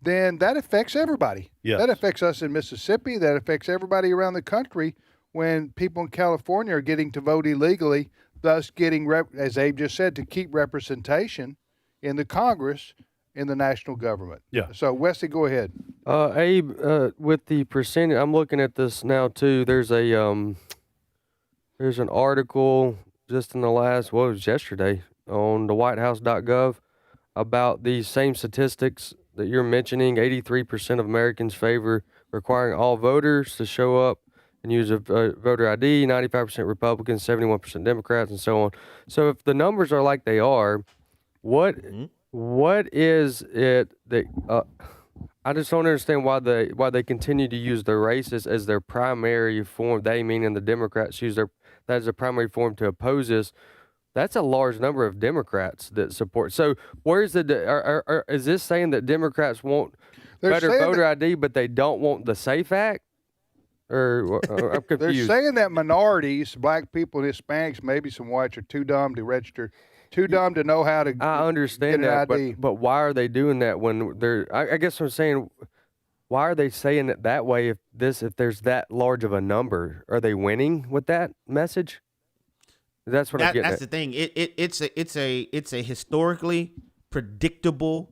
then that affects everybody. Yes. That affects us in Mississippi. That affects everybody around the country when people in California are getting to vote illegally, thus getting, as Abe just said, to keep representation in the Congress, in the national government. Yeah. So, Wesley, go ahead. Abe, with the percentage, I'm looking at this now too. There's an article just in the last, it was yesterday, on the WhiteHouse.gov about these same statistics that you're mentioning. 83% of Americans favor requiring all voters to show up and use a voter ID, 95% Republicans, 71% Democrats, and so on. So if the numbers are like they are, what is it that I just don't understand why they continue to use the races as their primary form. They, meaning the Democrats, use that as a primary form to oppose this. That's a large number of Democrats that support. So where's is this saying that Democrats want better voter ID, but they don't want the SAFE Act? Or I'm confused. They're saying that minorities, black people and Hispanics, maybe some whites, are too dumb to register, too dumb to know how to I understand get an that, ID. but why are they doing that when they're? I guess I'm saying, why are they saying it that way? If there's that large of a number, are they winning with that message? That's what I'm getting at. That's the thing. It's a historically predictable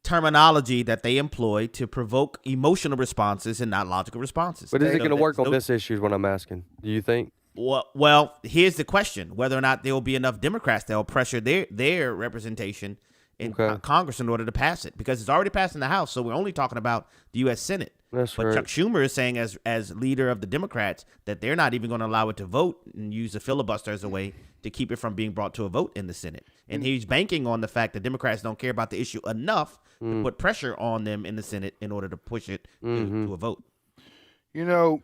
terminology that they employ to provoke emotional responses and not logical responses. But is it going to work on this issue is what I'm asking. Do you think? Well, here's the question: whether or not there will be enough Democrats that will pressure their representation in Congress in order to pass it, because it's already passed in the House, so we're only talking about the U.S. Senate. That's but right. Chuck Schumer is saying, as leader of the Democrats, that they're not even going to allow it to vote and use the filibuster as a way to keep it from being brought to a vote in the Senate. And he's banking on the fact that Democrats don't care about the issue enough to put pressure on them in the Senate in order to push it to a vote. You know,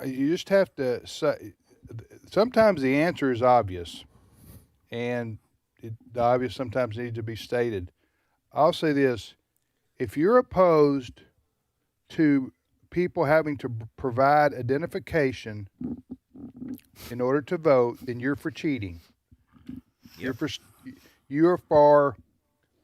you just have to say, sometimes the answer is obvious, and the obvious sometimes needs to be stated. I'll say this: if you're opposed to people having to provide identification in order to vote, then you're for cheating. Yep. You're for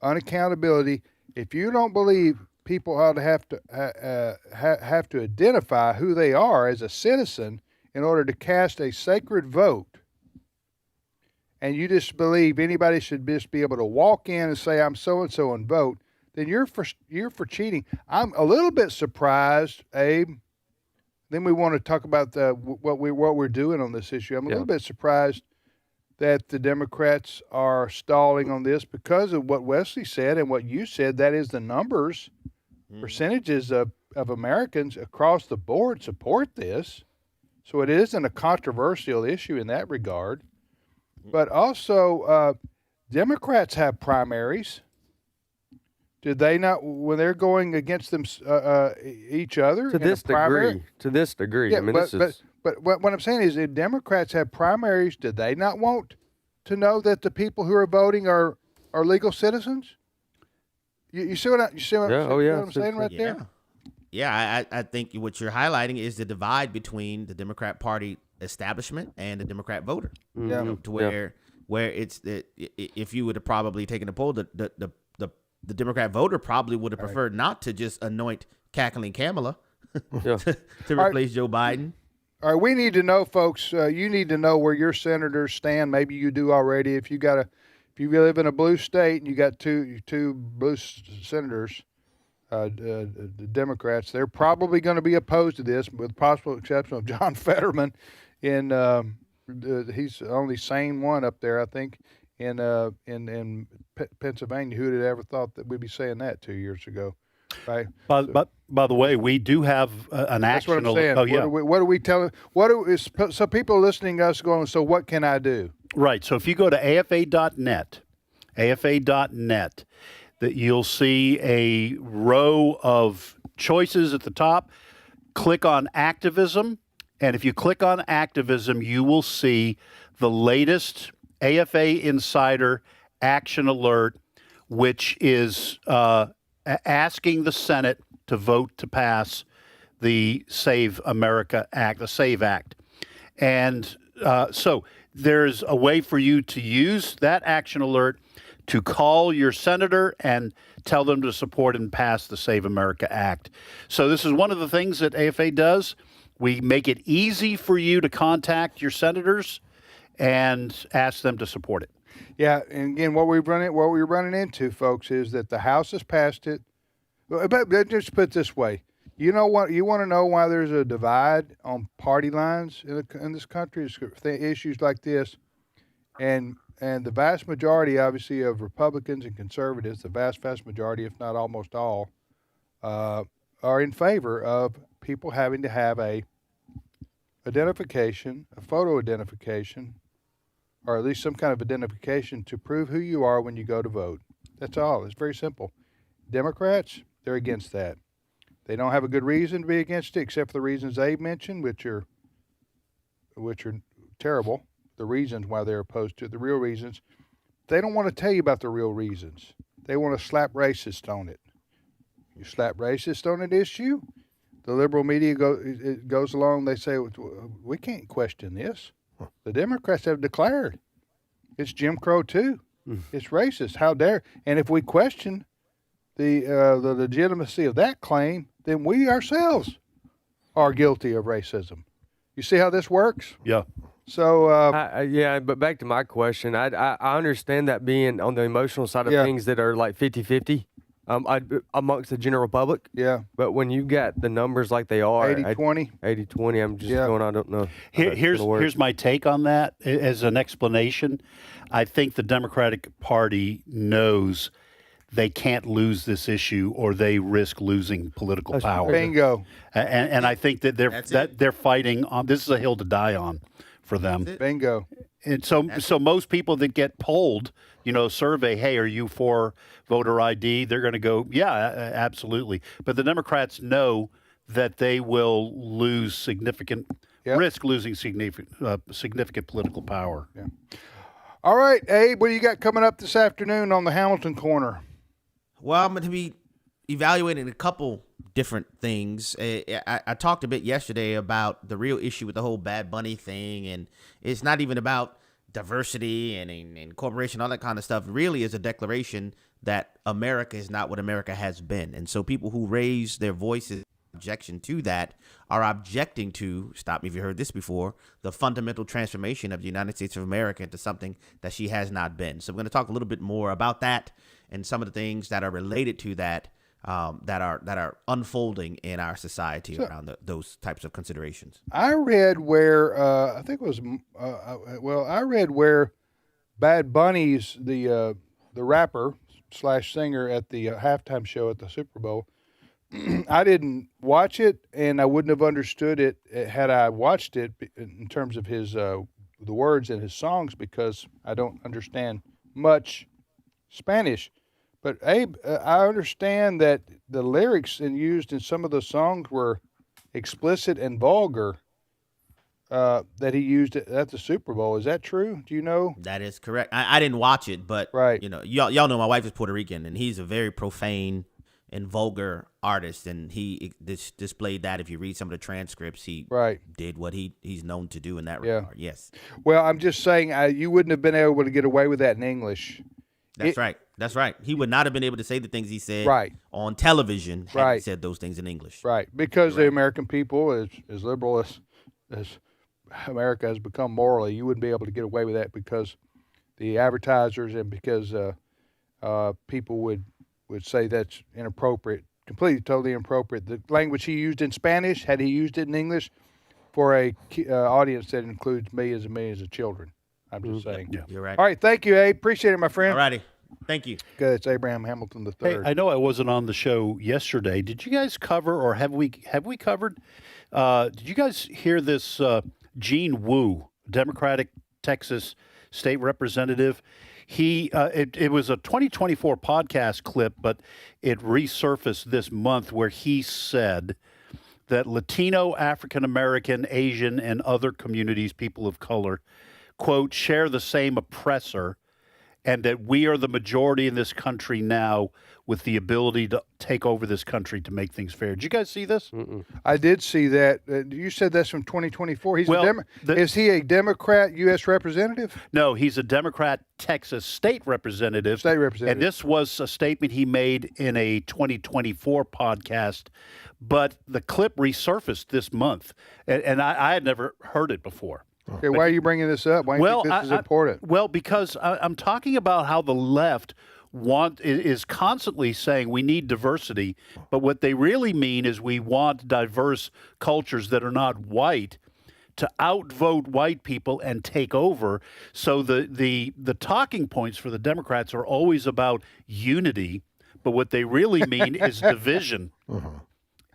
unaccountability. If you don't believe people ought to have to identify who they are as a citizen in order to cast a sacred vote, and you just believe anybody should just be able to walk in and say I'm so and so and vote, then you're for cheating. I'm a little bit surprised, Abe. Then we want to talk about what we're doing on this issue. I'm a little bit surprised that the Democrats are stalling on this because of what Wesley said and what you said. That is, the numbers, percentages of Americans across the board support this. So it isn't a controversial issue in that regard. But also, Democrats have primaries. Did they not, when they're going against them each other To in this a primary? degree. To this degree. Yeah, I mean, but what I'm saying is, if Democrats have primaries, did they not want to know that the people who are voting are legal citizens? You see what I'm saying right there? Yeah, I think what you're highlighting is the divide between the Democrat Party establishment and the Democrat voter. Yeah. To where it's if you would have probably taken a poll, the Democrat voter probably would have preferred not to just anoint cackling Kamala to replace Joe Biden. All right, we need to know, folks. You need to know where your senators stand. Maybe you do already. If you live in a blue state and you got two blue senators, the Democrats, they're probably going to be opposed to this, with possible exception of John Fetterman. He's the only sane one up there, I think, in Pennsylvania. Who would have ever thought that we'd be saying that 2 years ago? Right. But by the way, we do have an That's what action. I'm saying. Oh yeah. What are we telling? So people listening to us going, so what can I do? Right. So if you go to afa.net, that you'll see a row of choices at the top. Click on activism, and if you click on activism, you will see the latest AFA Insider Action Alert, which is asking the Senate to vote to pass the Save America Act, the SAVE Act. And so there's a way for you to use that action alert to call your senator and tell them to support and pass the Save America Act. So this is one of the things that AFA does. We make it easy for you to contact your senators and ask them to support it. Yeah, and again, what we're running into, folks, is that the House has passed it. But just put it this way, you know what? You want to know why there's a divide on party lines in this country? It's issues like this, and the vast majority, obviously, of Republicans and conservatives, the vast majority, if not almost all, are in favor of people having to have a photo identification, or at least some kind of identification to prove who you are when you go to vote. That's all. It's very simple. Democrats, they're against that. They don't have a good reason to be against it, except for the reasons they mentioned, which are terrible. The reasons why they're opposed to it, the real reasons. They don't want to tell you about the real reasons. They want to slap racist on it. You slap racist on an issue, the liberal media goes along. They say, we can't question this. The Democrats have declared it's Jim Crow too. It's racist. How dare? And if we question the legitimacy of that claim, then we ourselves are guilty of racism. You see how this works? Yeah. So but back to my question, I understand that being on the emotional side of things that are like 50-50 amongst the general public. Yeah. But when you got the numbers like they are, 80-20, 80-20, I'm just going, I don't know. Here's my take on that as an explanation. I think the Democratic Party knows they can't lose this issue, or they risk losing political power. Bingo. And I think that they're fighting on. This is a hill to die on for them. Bingo. And so most people that get polled, survey, hey, are you for voter ID? They're going to go, yeah, absolutely. But the Democrats know that they will risk losing significant political power. Yeah. All right, Abe, what do you got coming up this afternoon on the Hamilton Corner? Well, I'm going to be evaluating a couple different things. I talked a bit yesterday about the real issue with the whole Bad Bunny thing, and it's not even about diversity and incorporation, all that kind of stuff. It really is a declaration that America is not what America has been. And so people who raise their voices objection to that are objecting to, stop me if you heard this before, the fundamental transformation of the United States of America into something that she has not been. So we're going to talk a little bit more about that and some of the things that are related to that, that are unfolding in our society around those types of considerations. I read where I read where Bad Bunny's the rapper / singer at the halftime show at the Super Bowl. I didn't watch it, and I wouldn't have understood it had I watched it in terms of his the words in his songs, because I don't understand much Spanish. But Abe, I understand that the lyrics used in some of the songs were explicit and vulgar. That he used at the Super Bowl. Is that true? Do you know? That is correct. I didn't watch it, but right. Y'all know my wife is Puerto Rican, and he's a very profane and vulgar artist, and he displayed that. If you read some of the transcripts, he did what he's known to do in that regard. Yes. Well, I'm just saying you wouldn't have been able to get away with that in English. That's right. That's right. He would not have been able to say the things he said on television had he said those things in English. Right. Because the American people, as liberal as America has become morally, you wouldn't be able to get away with that because the advertisers and because people would say that's inappropriate, completely, totally inappropriate. The language he used in Spanish, had he used it in English, for a audience that includes millions and millions of children. I'm just saying. Yeah. You're right. All right, thank you, Abe. Appreciate it, my friend. All righty. Thank you. Good. It's Abraham Hamilton III. Hey, I know I wasn't on the show yesterday. Did you guys cover, or have we covered? Did you guys hear this? Gene Wu, Democratic Texas state representative. It was a 2024 podcast clip, but it resurfaced this month where he said that Latino, African American, Asian, and other communities, people of color, quote, share the same oppressor, and that we are the majority in this country now with the ability to take over this country to make things fair. Did you guys see this? I did see that. You said that's from 2024. Is he a Democrat U.S. representative? No, he's a Democrat Texas state representative. And this was a statement he made in a 2024 podcast, but the clip resurfaced this month, and I had never heard it before. Okay, why are you bringing this up? Why do you think this is important? Well, because I'm talking about how the left is constantly saying we need diversity, but what they really mean is we want diverse cultures that are not white to outvote white people and take over. So the talking points for the Democrats are always about unity, but what they really mean is division.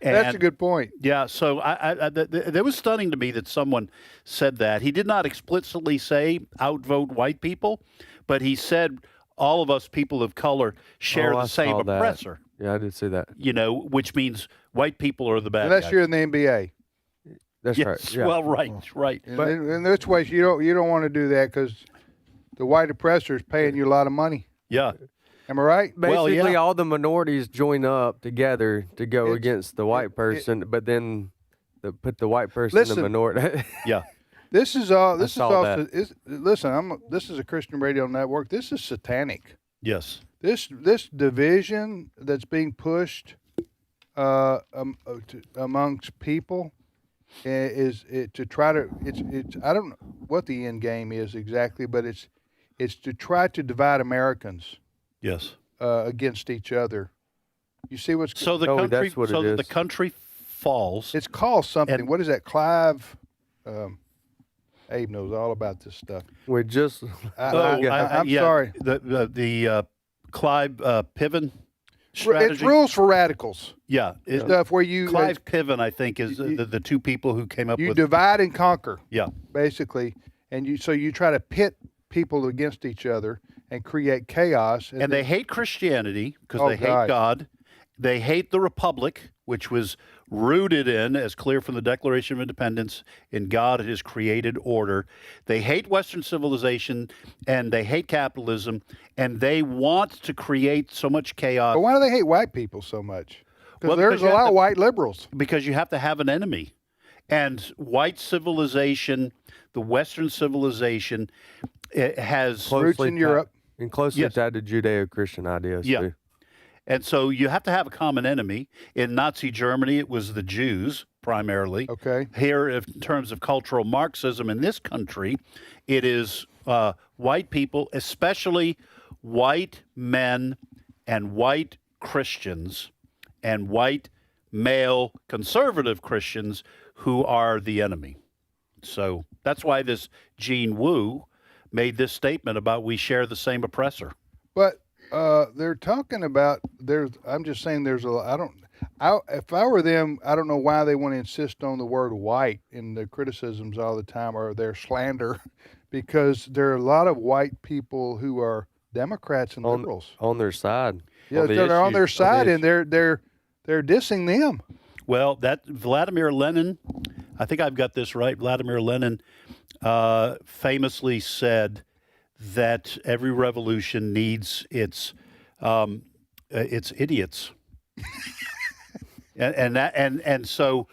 That's a good point. Yeah, so that was stunning to me that someone said that. He did not explicitly say outvote white people, but he said all of us people of color share the same oppressor. Yeah, I did see that. Which means white people are the bad Unless guys. you're in the NBA. That's right. Yeah. Well, right. In this way, you don't want to do that because the white oppressor is paying you a lot of money. Yeah. Am I right? Basically, all the minorities join up together to go against the white person, but then put the white person in the minority. Yeah. This is all. This is all. Listen, this is a Christian radio network. This is satanic. Yes. This division that's being pushed amongst people is to try to. It's I don't know what the end game is exactly, but it's to try to divide Americans. Yes. Against each other. You see what's so the country. That's what so it is. the country falls. It's called something. What is that? Clive. Abe knows all about this stuff. We just. I'm sorry. The Clive Piven strategy. It's rules for radicals. Yeah, stuff where you Clive Piven, I think, is the two people who came up with. You divide and conquer. Yeah, basically, and you try to pit people against each other and create chaos. And they hate Christianity because they hate God. They hate the Republic, which was rooted in, as clear from the Declaration of Independence, in God and His created order. They hate Western civilization, and they hate capitalism, and they want to create so much chaos. But why do they hate white people so much? Because there's a lot of white liberals. Because you have to have an enemy. And white civilization, the Western civilization, it has roots in Europe. And closely tied to Judeo-Christian ideas, too. And so you have to have a common enemy. In Nazi Germany, it was the Jews, primarily. Okay. Here, in terms of cultural Marxism in this country, it is white people, especially white men and white Christians and white male conservative Christians who are the enemy. So that's why this Gene Wu made this statement about we share the same oppressor. But they're talking about I'm just saying there's if I were them, I don't know why they want to insist on the word white in their criticisms all the time or their slander, because there are a lot of white people who are Democrats and liberals on their side. Yeah, they're on their side, and they're dissing them. Well, that Vladimir Lenin, I think I've got this right. Vladimir Lenin famously said that every revolution needs its idiots. and so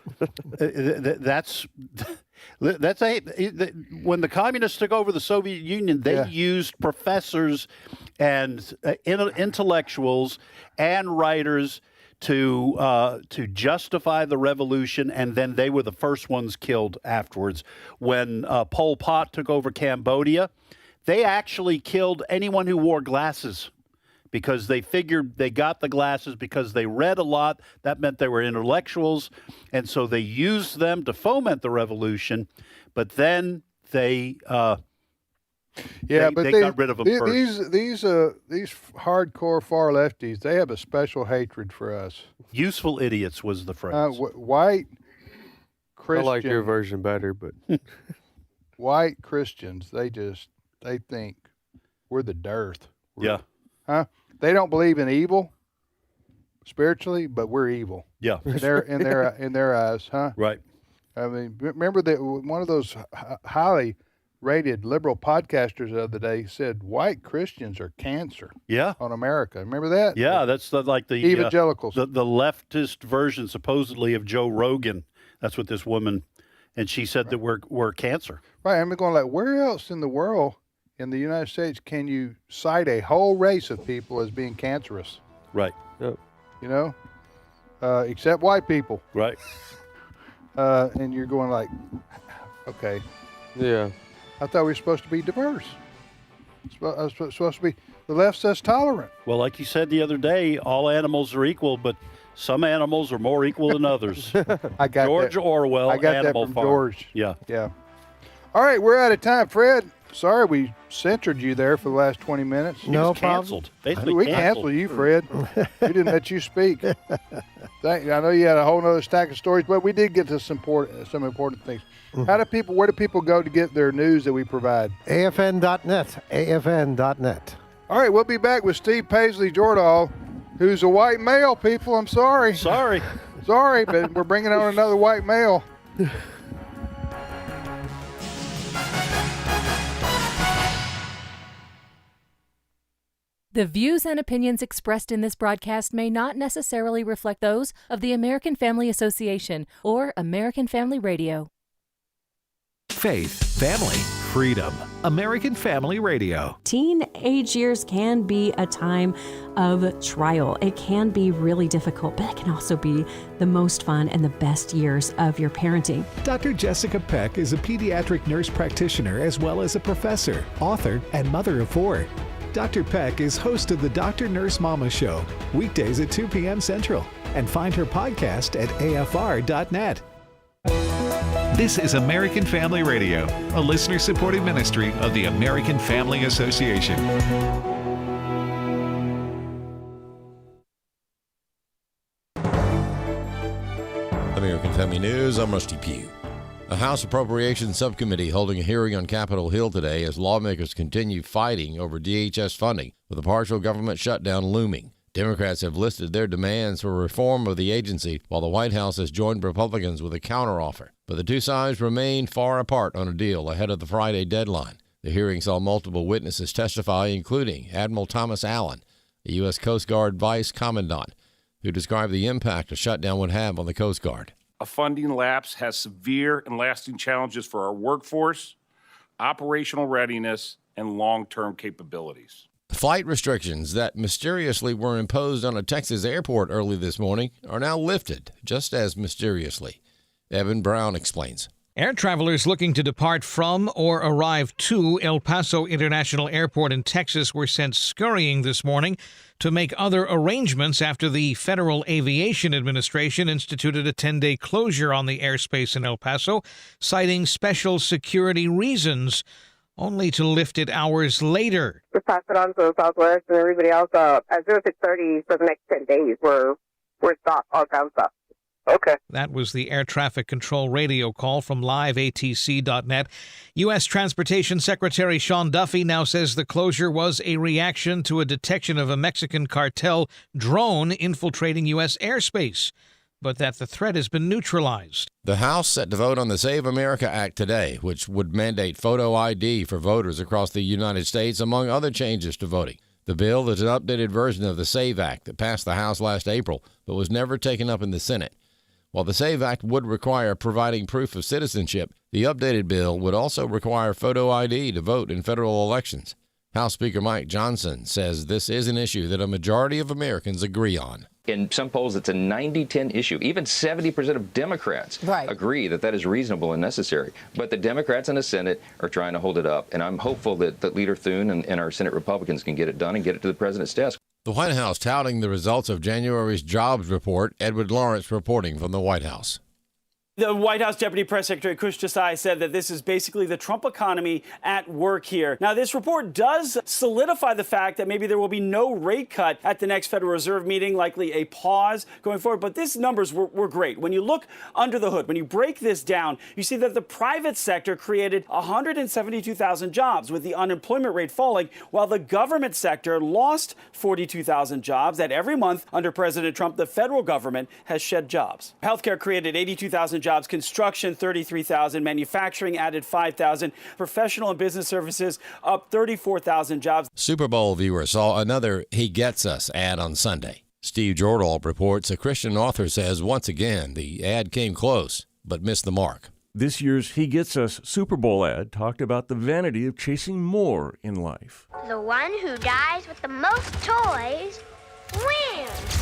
that's when the communists took over the Soviet Union, they used professors and intellectuals and writers to justify the revolution, and then they were the first ones killed afterwards. When Pol Pot took over Cambodia, they actually killed anyone who wore glasses, because they figured they got the glasses because they read a lot. That meant they were intellectuals, and so they used them to foment the revolution. But then they got rid of them first. These hardcore far lefties, they have a special hatred for us. Useful idiots was the phrase. White Christian. I like your version better, but white Christians, they think we're the dearth. Huh? They don't believe in evil spiritually, but we're evil. Yeah. In their eyes, huh? Right. I mean, remember that one of those highly rated liberal podcasters the other day said white Christians are cancer. Yeah. On America. Remember that? Yeah, that's like the evangelicals. The leftist version supposedly of Joe Rogan. That's what this woman, and she said that we're cancer. Right. I'm going like, where else in the world, in the United States, can you cite a whole race of people as being cancerous? Right. You know, except white people. Right. And you're going like, okay. Yeah. I thought we were supposed to be diverse. Supposed to be, the left says tolerant. Well, like you said the other day, all animals are equal, but some animals are more equal than others. I got George that. Orwell, I got Animal that from Farm. George. Yeah. Yeah. All right, we're out of time. Fred, sorry we censored you there for the last 20 minutes. No problem. Canceled. Basically We canceled. canceled you, Fred. We didn't let you speak. I know you had a whole other stack of stories, but we did get to some important things. Where do people go to get their news that we provide? AFN.net. AFN.net. All right, we'll be back with Steve Paisley Jordahl, who's a white male, people. I'm sorry. Sorry, but we're bringing on another white male. The views and opinions expressed in this broadcast may not necessarily reflect those of the American Family Association or American Family Radio. Faith, family, freedom. American Family Radio. Teenage years can be a time of trial. It can be really difficult, but it can also be the most fun and the best years of your parenting. Dr. Jessica Peck is a pediatric nurse practitioner as well as a professor, author, and mother of 4. Dr. Peck is host of the Dr. Nurse Mama Show, weekdays at 2 p.m. Central, and find her podcast at afr.net. This is American Family Radio, a listener-supported ministry of the American Family Association. American Family News, I'm Rusty Pugh. A House Appropriations Subcommittee holding a hearing on Capitol Hill today as lawmakers continue fighting over DHS funding, with a partial government shutdown looming. Democrats have listed their demands for reform of the agency, while the White House has joined Republicans with a counteroffer. But the two sides remain far apart on a deal ahead of the Friday deadline. The hearing saw multiple witnesses testify, including Admiral Thomas Allen, the U.S. Coast Guard Vice Commandant, who described the impact a shutdown would have on the Coast Guard. A funding lapse has severe and lasting challenges for our workforce, operational readiness, and long-term capabilities. Flight restrictions that mysteriously were imposed on a Texas airport early this morning are now lifted, just as mysteriously. Evan Brown explains. Air travelers looking to depart from or arrive to El Paso International Airport in Texas were sent scurrying this morning to make other arrangements after the Federal Aviation Administration instituted a 10-day closure on the airspace in El Paso, citing special security reasons, only to lift it hours later. Just pass it on to Southwest and everybody else. At 0630 for the next 10 days, we're stopped all kinds of stuff. Okay. That was the air traffic control radio call from liveatc.net. U.S. Transportation Secretary Sean Duffy now says the closure was a reaction to a detection of a Mexican cartel drone infiltrating U.S. airspace, but that the threat has been neutralized. The House set to vote on the Save America Act today, which would mandate photo ID for voters across the United States, among other changes to voting. The bill is an updated version of the SAVE Act that passed the House last April, but was never taken up in the Senate. While the SAVE Act would require providing proof of citizenship, the updated bill would also require photo ID to vote in federal elections. House Speaker Mike Johnson says this is an issue that a majority of Americans agree on. In some polls, it's a 90-10 issue. Even 70% of Democrats agree that that is reasonable and necessary. But the Democrats in the Senate are trying to hold it up. And I'm hopeful that Leader Thune and our Senate Republicans can get it done and get it to the president's desk. The White House touting the results of January's jobs report. Edward Lawrence reporting from the White House. The White House Deputy Press Secretary Kush Desai said that this is basically the Trump economy at work here. Now, this report does solidify the fact that maybe there will be no rate cut at the next Federal Reserve meeting, likely a pause going forward. But these numbers were great. When you look under the hood, when you break this down, you see that the private sector created 172,000 jobs, with the unemployment rate falling, while the government sector lost 42,000 jobs. That every month under President Trump, the federal government has shed jobs. Healthcare created 82,000 jobs, construction 33,000, manufacturing added 5,000, professional and business services up 34,000 jobs. Super Bowl viewers saw another He Gets Us ad on Sunday. Steve Jordahl reports a Christian author says once again the ad came close but missed the mark. This year's He Gets Us Super Bowl ad talked about the vanity of chasing more in life. The one who dies with the most toys wins.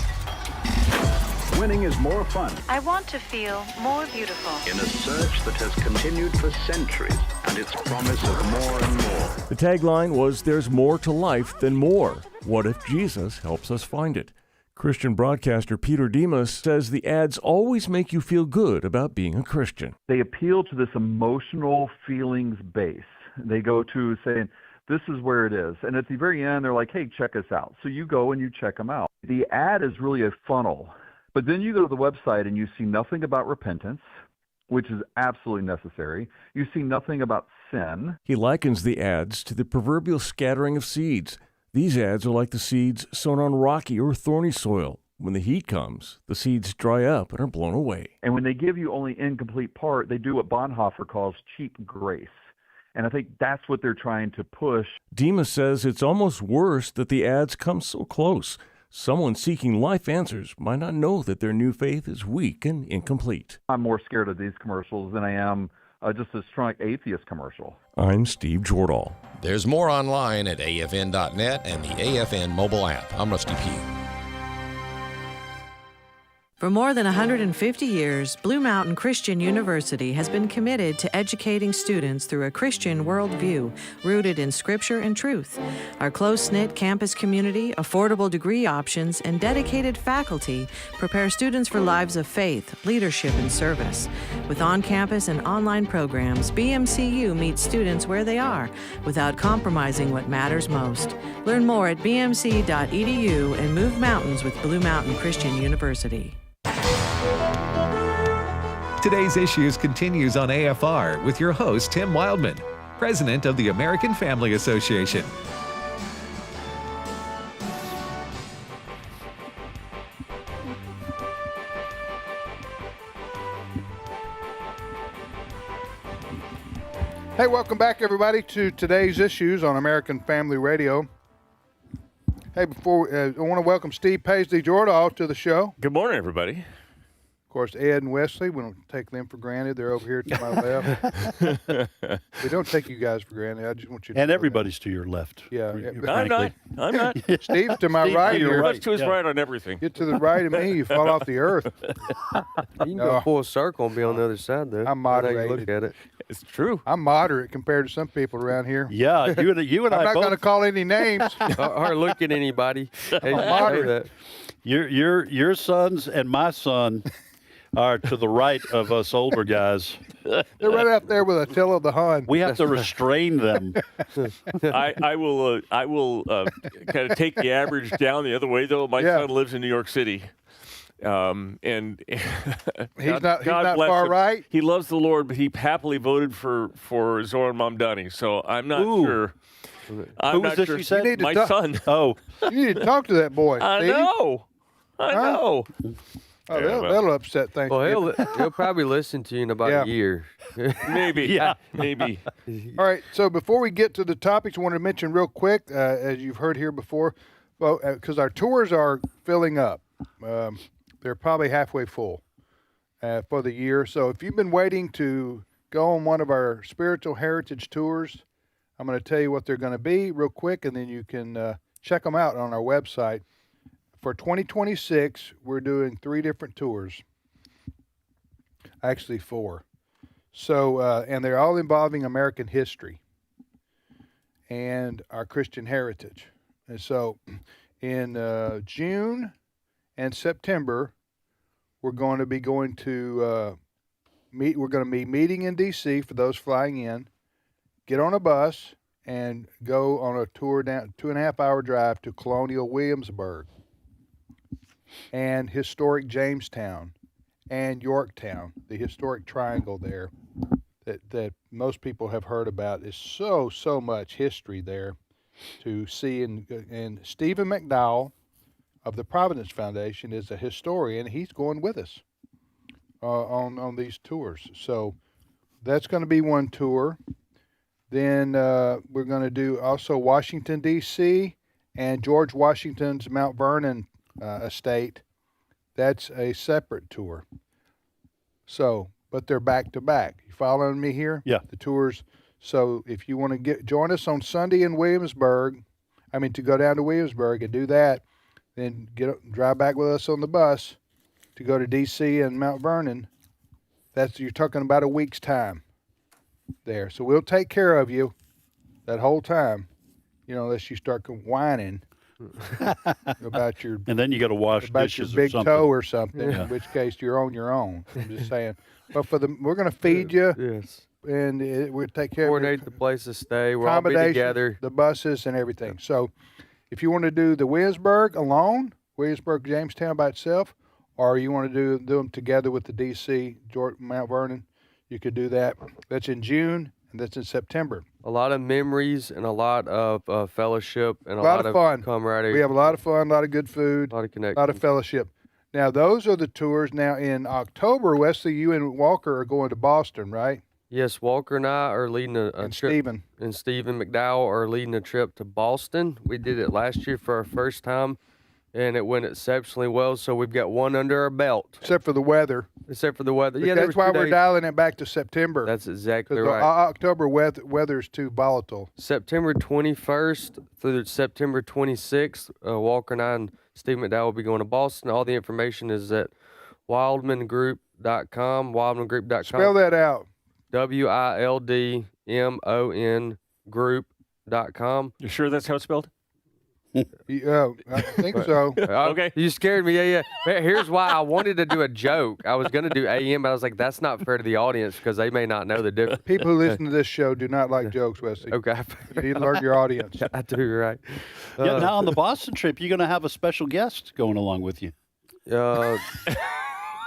Winning is more fun. I want to feel more beautiful. In a search that has continued for centuries, and its promise of more and more. The tagline was, "There's more to life than more. What if Jesus helps us find it?" Christian broadcaster Peter Demas says the ads always make you feel good about being a Christian. They appeal to this emotional feelings base. They go to saying, this is where it is. And at the very end, they're like, hey, check us out. So you go and you check them out. The ad is really a funnel. But then you go to the website and you see nothing about repentance, which is absolutely necessary. You see nothing about sin. He likens the ads to the proverbial scattering of seeds. These ads are like the seeds sown on rocky or thorny soil. When the heat comes, the seeds dry up and are blown away. And when they give you only incomplete part, they do what Bonhoeffer calls cheap grace. And I think that's what they're trying to push. Demas says it's almost worse that the ads come so close. Someone seeking life answers might not know that their new faith is weak and incomplete. I'm more scared of these commercials than I am just a strong atheist commercial. I'm Steve Jordahl. There's more online at afn.net and the AFN mobile app. I'm Rusty Pugh. For more than 150 years, Blue Mountain Christian University has been committed to educating students through a Christian worldview rooted in Scripture and truth. Our close-knit campus community, affordable degree options, and dedicated faculty prepare students for lives of faith, leadership, and service. With on-campus and online programs, BMCU meets students where they are without compromising what matters most. Learn more at bmc.edu and move mountains with Blue Mountain Christian University. Today's Issues continues on AFR with your host, Tim Wildmon, President of the American Family Association. Hey, welcome back, everybody, to Today's Issues on American Family Radio. Hey, before I want to welcome Steve Paisley Jordahl to the show. Good morning, everybody. Of course, Ed and Wesley, we don't take them for granted. They're over here to my left. We don't take you guys for granted. I just want you to And everybody's to your left. Yeah. I'm not. Steve's to my right. You're much to his right on everything. Get to the right of me, you fall off the earth. You can go full circle and be on the other side, though. I'm moderated. Look at it. It's true. I'm moderate compared to some people around here. Yeah, you and I I'm not both. going to call any names. Or look at anybody. Hey, moderate. Your sons and my son are to the right of us older guys. They're right up there with Attila the Hun. We have to restrain them. I will kind of take the average down the other way, though. My son lives in New York City. And he's not bless far him. right. He loves the Lord, but he happily voted for Zoran Mamdani. So I'm not sure. I'm Who was not this sure. you said? My son. Oh, you need to talk to that boy. I Steve. know. I know. Oh, that'll upset things. Well, he'll probably listen to you in about a year. Maybe. Yeah. Maybe. All right. So before we get to the topics, I want to mention real quick, as you've heard here before, well, because our tours are filling up. They're probably halfway full for the year. So if you've been waiting to go on one of our spiritual heritage tours, I'm going to tell you what they're going to be real quick, and then you can check them out on our website. For 2026, we're doing 3 different tours. Actually, 4. So, and they're all involving American history and our Christian heritage. And so, in June and September, we're going to be going to We're going to be meeting in D.C. for those flying in. Get on a bus and go on a tour down 2.5-hour drive to Colonial Williamsburg and historic Jamestown and Yorktown, the historic triangle there that most people have heard about. Is so much history there to see. And Stephen McDowell of the Providence Foundation is a historian. He's going with us on these tours. So that's going to be one tour. Then we're going to do also Washington, D.C. and George Washington's Mount Vernon estate. That's a separate tour. So, but they're back to back. You following me here? Yeah. The tours. So if you want to join us on Sunday in Williamsburg, to go down to Williamsburg and do that, then drive back with us on the bus to go to D.C. and Mount Vernon. You're talking about a week's time there. So we'll take care of you that whole time, unless you start whining about your and then you got to wash dishes your big or something. toe or something. Yeah. In which case you're on your own. I'm just saying. But we're going to feed you. Yes. And we'll take care Coordinate of the place to stay. We'll all be together. The buses and everything. So if you want to do the Williamsburg alone, Williamsburg, Jamestown by itself, or you want to do them together with the D.C., Mount Vernon, you could do that. That's in June, and that's in September. A lot of memories and a lot of fellowship and a lot of fun. Camaraderie. We have a lot of fun, a lot of good food, a lot of connections, a lot of fellowship. Now, those are the tours. Now, in October, Wesley, you and Walker are going to Boston, right? Yes, Walker and I are leading a trip. Stephen. And Stephen McDowell are leading a trip to Boston. We did it last year for our first time, and it went exceptionally well. So we've got one under our belt. Except for the weather. Yeah, that's why we're dialing it back to September. That's exactly right. Because October weather's too volatile. September 21st through September 26th, Walker and I and Steve McDowell will be going to Boston. All the information is at wildmongroup.com, wildmongroup.com. Spell that out. WILDMON group.com. You sure that's how it's spelled? Yeah, I think so. Okay. You scared me. Yeah. Here's why I wanted to do a joke. I was going to do AM, but I was like, that's not fair to the audience because they may not know the difference. People who listen to this show do not like jokes, Wesley. Okay. You need to learn your audience. I do, right. Yeah, now on the Boston trip, you're going to have a special guest going along with you.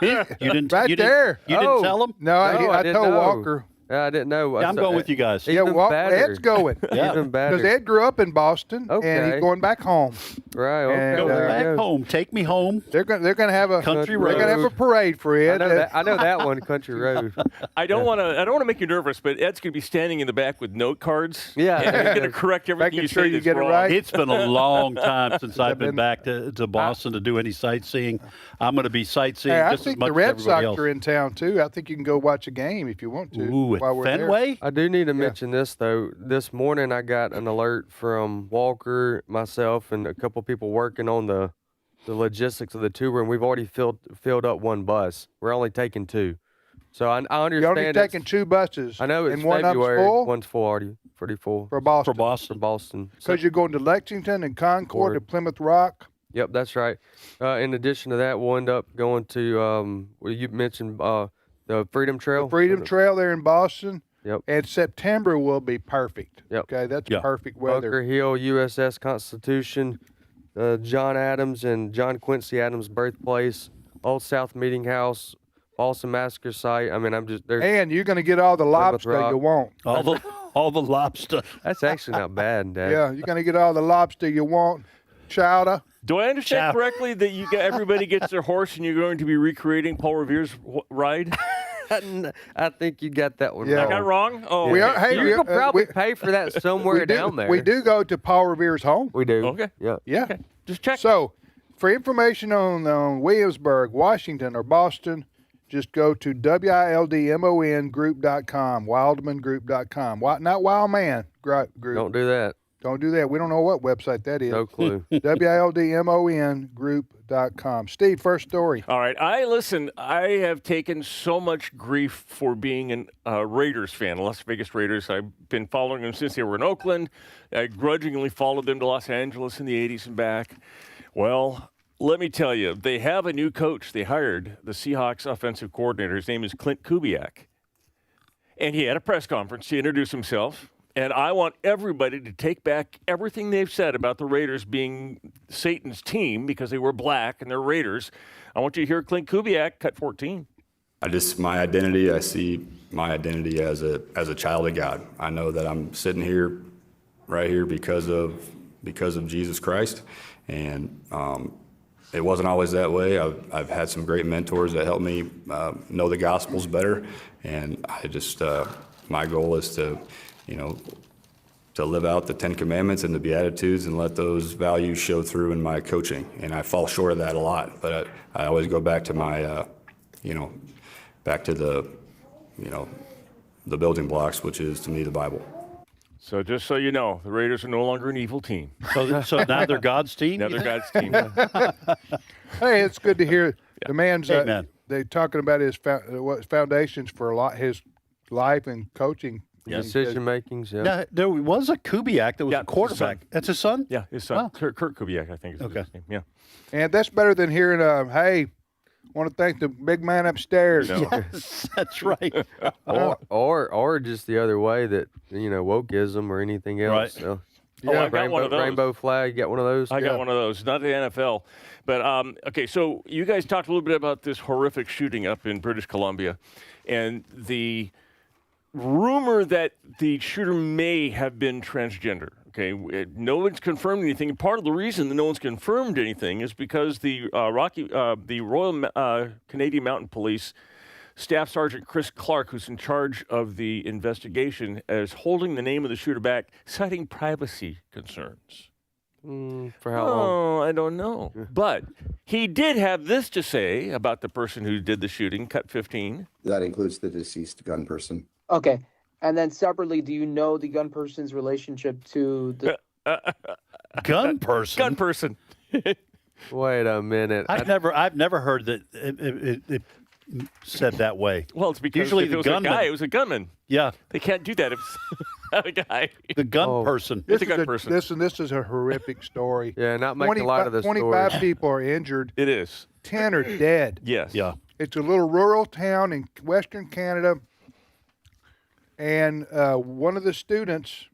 You didn't there. You didn't tell him? No, I told Walker. I didn't know. Yeah, I'm going with you guys. Yeah, Ed's going. Even better. Because Ed grew up in Boston, and he's going back home. Right. Okay. Go back home. Take me home. They're going to have a country road. They're going to have a parade for Ed. I know that one, Country Road. I don't want to make you nervous, but Ed's going to be standing in the back with note cards. Yeah. And he's going to correct everything you say. You get wrong. it right. It's been a long time since I've been back to Boston to do any sightseeing. I'm going to be sightseeing just as much as everybody else. I think the Red Sox are in town, too. I think you can go watch a game if you want to. Ooh, at Fenway? I do need to mention this, though. This morning I got an alert from Walker, myself, and a couple people working on the logistics of the tour, and we've already filled up one bus. We're only taking 2. So I understand. You're only taking 2 buses. I know it's and one February. Full? One's full already. Pretty full. For Boston. For Boston. Because you're going to Lexington and Concord and Plymouth Rock. Yep, that's right. In addition to that, we'll end up going to, you mentioned the Freedom Trail. The Freedom Trail there in Boston. Yep. And September will be perfect. Yep. Okay, that's perfect weather. Bunker Hill, USS Constitution, John Adams and John Quincy Adams' birthplace. Old South Meeting House, Boston Massacre site. I mean, I'm just there. And you're going to get all the lobster you want. All the lobster. That's actually not bad, Dad. Yeah, you're going to get all the lobster you want. Chowder. Do I understand correctly that everybody gets their horse and you're going to be recreating Paul Revere's ride? I think you got that one I wrong. got it wrong? Oh, We are, hey, you could probably pay for that somewhere down there. We do go to Paul Revere's home. We do. Okay. Yeah. Yeah. Okay. Just check. So, for information on Williamsburg, Washington, or Boston, just go to wildmongroup.com, wildmongroup.com. Not Wildman Group. Don't do that. Don't do that. We don't know what website that is. No clue. wildmongroup.com. Steve, first story. All right. I have taken so much grief for being a Raiders fan, Las Vegas Raiders. I've been following them since they were in Oakland. I grudgingly followed them to Los Angeles in the 80s and back. Well, let me tell you, they have a new coach. They hired the Seahawks offensive coordinator. His name is Clint Kubiak. And he had a press conference to introduce himself. And I want everybody to take back everything they've said about the Raiders being Satan's team because they were black and they're Raiders. I want you to hear Clint Kubiak, cut 14. My identity, I see my identity as a child of God. I know that I'm sitting here, right here, because of Jesus Christ. And it wasn't always that way. I've had some great mentors that helped me know the Gospels better. And I just, my goal is to live out the Ten Commandments and the Beatitudes and let those values show through in my coaching. And I fall short of that a lot, but I always go back to my, back to the building blocks, which is to me the Bible. So just so you know, the Raiders are no longer an evil team. So now they're God's team? Now they're God's team. Hey, it's good to hear the man's they're talking about his foundations for his life and coaching. Decision makings, yeah. Now, there was a Kubiak that was a quarterback. That's his son? Yeah, his son. Oh. Kurt Kubiak, I think is his name. Yeah. And that's better than hearing, hey, want to thank the big man upstairs. No. Yes, that's right. or just the other way that, wokeism or anything else. Right. So. Yeah, I got one of those. Rainbow flag, you got one of those? I got one of those, not the NFL. But, okay, so you guys talked a little bit about this horrific shooting up in British Columbia and the rumor that the shooter may have been transgender. Okay, no one's confirmed anything. And part of the reason that no one's confirmed anything is because the Royal Canadian Mounted Police Staff Sergeant Chris Clark, who's in charge of the investigation, is holding the name of the shooter back, citing privacy concerns. For how long? Oh, I don't know. But he did have this to say about the person who did the shooting, cut 15. That includes the deceased gun person. Okay. And then separately, do you know the gun person's relationship to the gun person? Gun person. Wait a minute. I've never heard that it said that way. Well, it's because usually if the it was gunman, a guy, it was a gunman. Yeah. They can't do that if it's not a guy. The gun person. It's a gun person. This is a horrific story. Yeah, not making a lot of the 25 story. people are injured. It is. 10 are dead. Yes. Yeah. It's a little rural town in western Canada. And one of the students,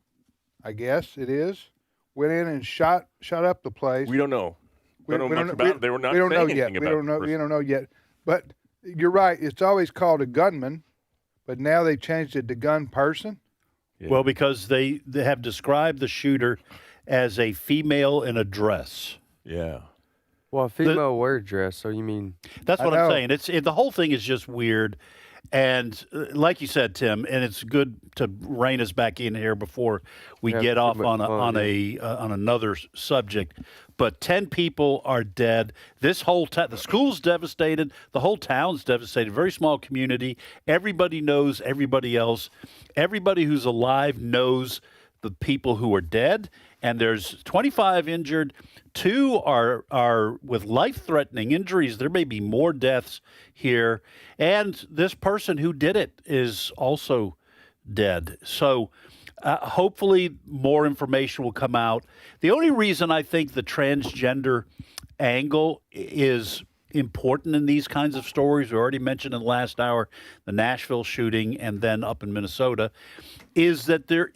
I guess it is, went in and shot up the place. We don't know. We don't know much about it. They were not saying anything about it. We don't know yet. But you're right. It's always called a gunman, but now they've changed it to gun person. Yeah. Well, because they have described the shooter as a female in a dress. Yeah. Well, a female wear dress, so you mean... That's what I'm saying. The whole thing is just weird. And like you said, Tim, and it's good to rein us back in here before we get off on another subject. But 10 people are dead. This whole the school's devastated. The whole town's devastated. Very small community. Everybody knows everybody else. Everybody who's alive knows the people who are dead. And there's 25 injured. 2 are with life-threatening injuries. There may be more deaths here. And this person who did it is also dead. So hopefully more information will come out. The only reason I think the transgender angle is important in these kinds of stories, we already mentioned in the last hour the Nashville shooting and then up in Minnesota, is that there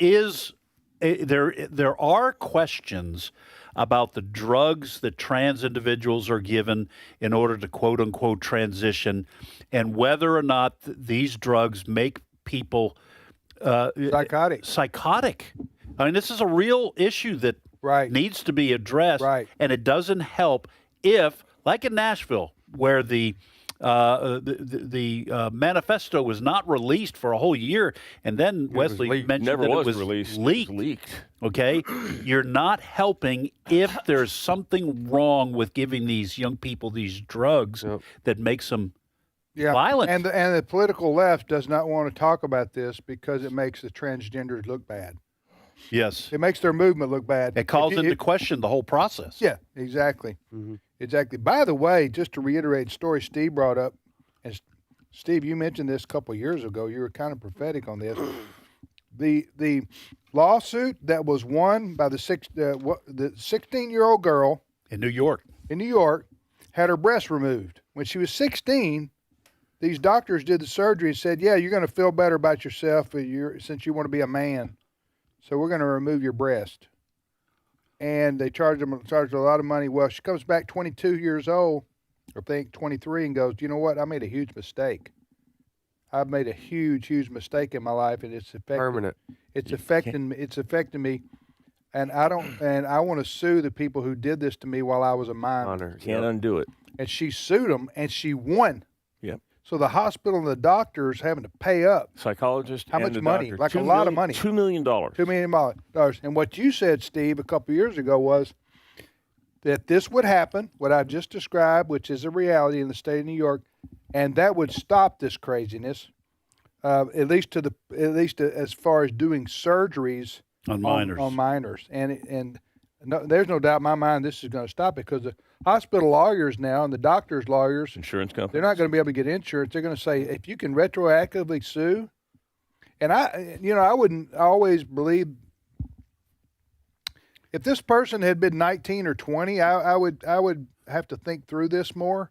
are questions about the drugs that trans individuals are given in order to quote unquote transition, and whether or not these drugs make people psychotic. I mean, this is a real issue that needs to be addressed, and it doesn't help if, like in Nashville, where the manifesto was not released for a whole year, and then Wesley mentioned that it was leaked. Okay, you're not helping if there's something wrong with giving these young people these drugs that makes them violent. And the political left does not want to talk about this because it makes the transgenders look bad. Yes, it makes their movement look bad. It calls into question the whole process. Yeah, exactly. Exactly. By the way, just to reiterate the story Steve brought up, and Steve, you mentioned this a couple of years ago. You were kind of prophetic on this. The lawsuit that was won by the 16-year-old girl in New York had her breast removed. When she was 16, these doctors did the surgery and said, "Yeah, you're going to feel better about yourself since you want to be a man. So we're going to remove your breast." And they charged her a lot of money. Well, she comes back 22 years old, or I think 23, and goes, "You know what? I made a huge mistake. I've made a huge, huge mistake in my life, and it's permanent. It's affecting me, and I want to sue the people who did this to me while I was a minor. Can't undo it." And she sued them, and she won. Yep. So the hospital and the doctors having to pay up. Psychologist. How and much money? Doctor. Like a lot of money. $2 million. $2 million. And what you said, Steve, a couple of years ago was that this would happen, what I just described, which is a reality in the state of New York, and that would stop this craziness, at least as far as doing surgeries on minors. And there's no doubt in my mind this is going to stop it, because the hospital lawyers now and the doctors' lawyers, insurance companies, they're not going to be able to get insurance. They're going to say, if you can retroactively sue, and I wouldn't always believe, if this person had been 19 or 20, I would have to think through this more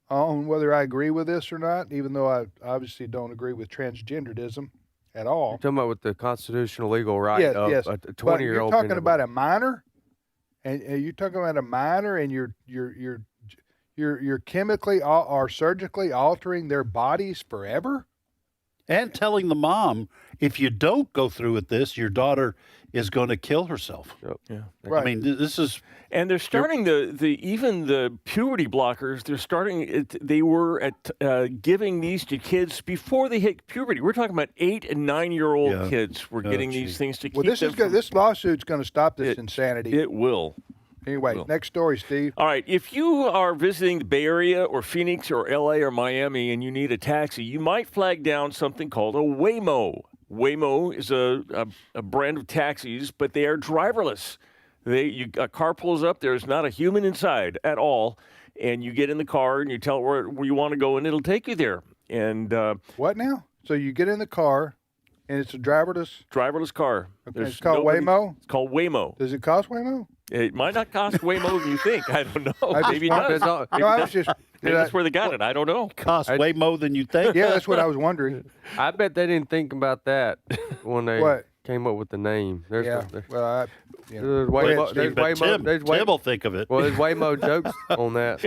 on whether I agree with this or not, even though I obviously don't agree with transgenderism at all. You're talking about with the constitutional legal right of a 20-year-old. But you're talking about a minor, and you're talking about a minor, and you're chemically or surgically altering their bodies forever, and telling the mom, if you don't go through with this, your daughter is going to kill herself. Yeah, right. I mean, this is, and they're starting even the puberty blockers. They're starting. They were giving these to kids before they hit puberty. We're talking about 8 and 9-year-old kids were getting these things to keep them. This lawsuit's going to stop this insanity. It will. Anyway, next story, Steve. All right. If you are visiting the Bay Area or Phoenix or L.A. or Miami and you need a taxi, you might flag down something called a Waymo. Waymo is a brand of taxis, but they are driverless. A car pulls up, there's not a human inside at all, and you get in the car and you tell it where you want to go, and it'll take you there. And what now? So you get in the car, and it's a driverless car. Okay, it's called Waymo? It's called Waymo. Does it cost Waymo? It might not cost way more than you think. I don't know. Maybe it does. Maybe that's where they got it. I don't know. Cost way more than you think. Yeah, that's what I was wondering. I bet they didn't think about that when they came up with the name. There's Tim will think of it. Well, there's way more jokes on that.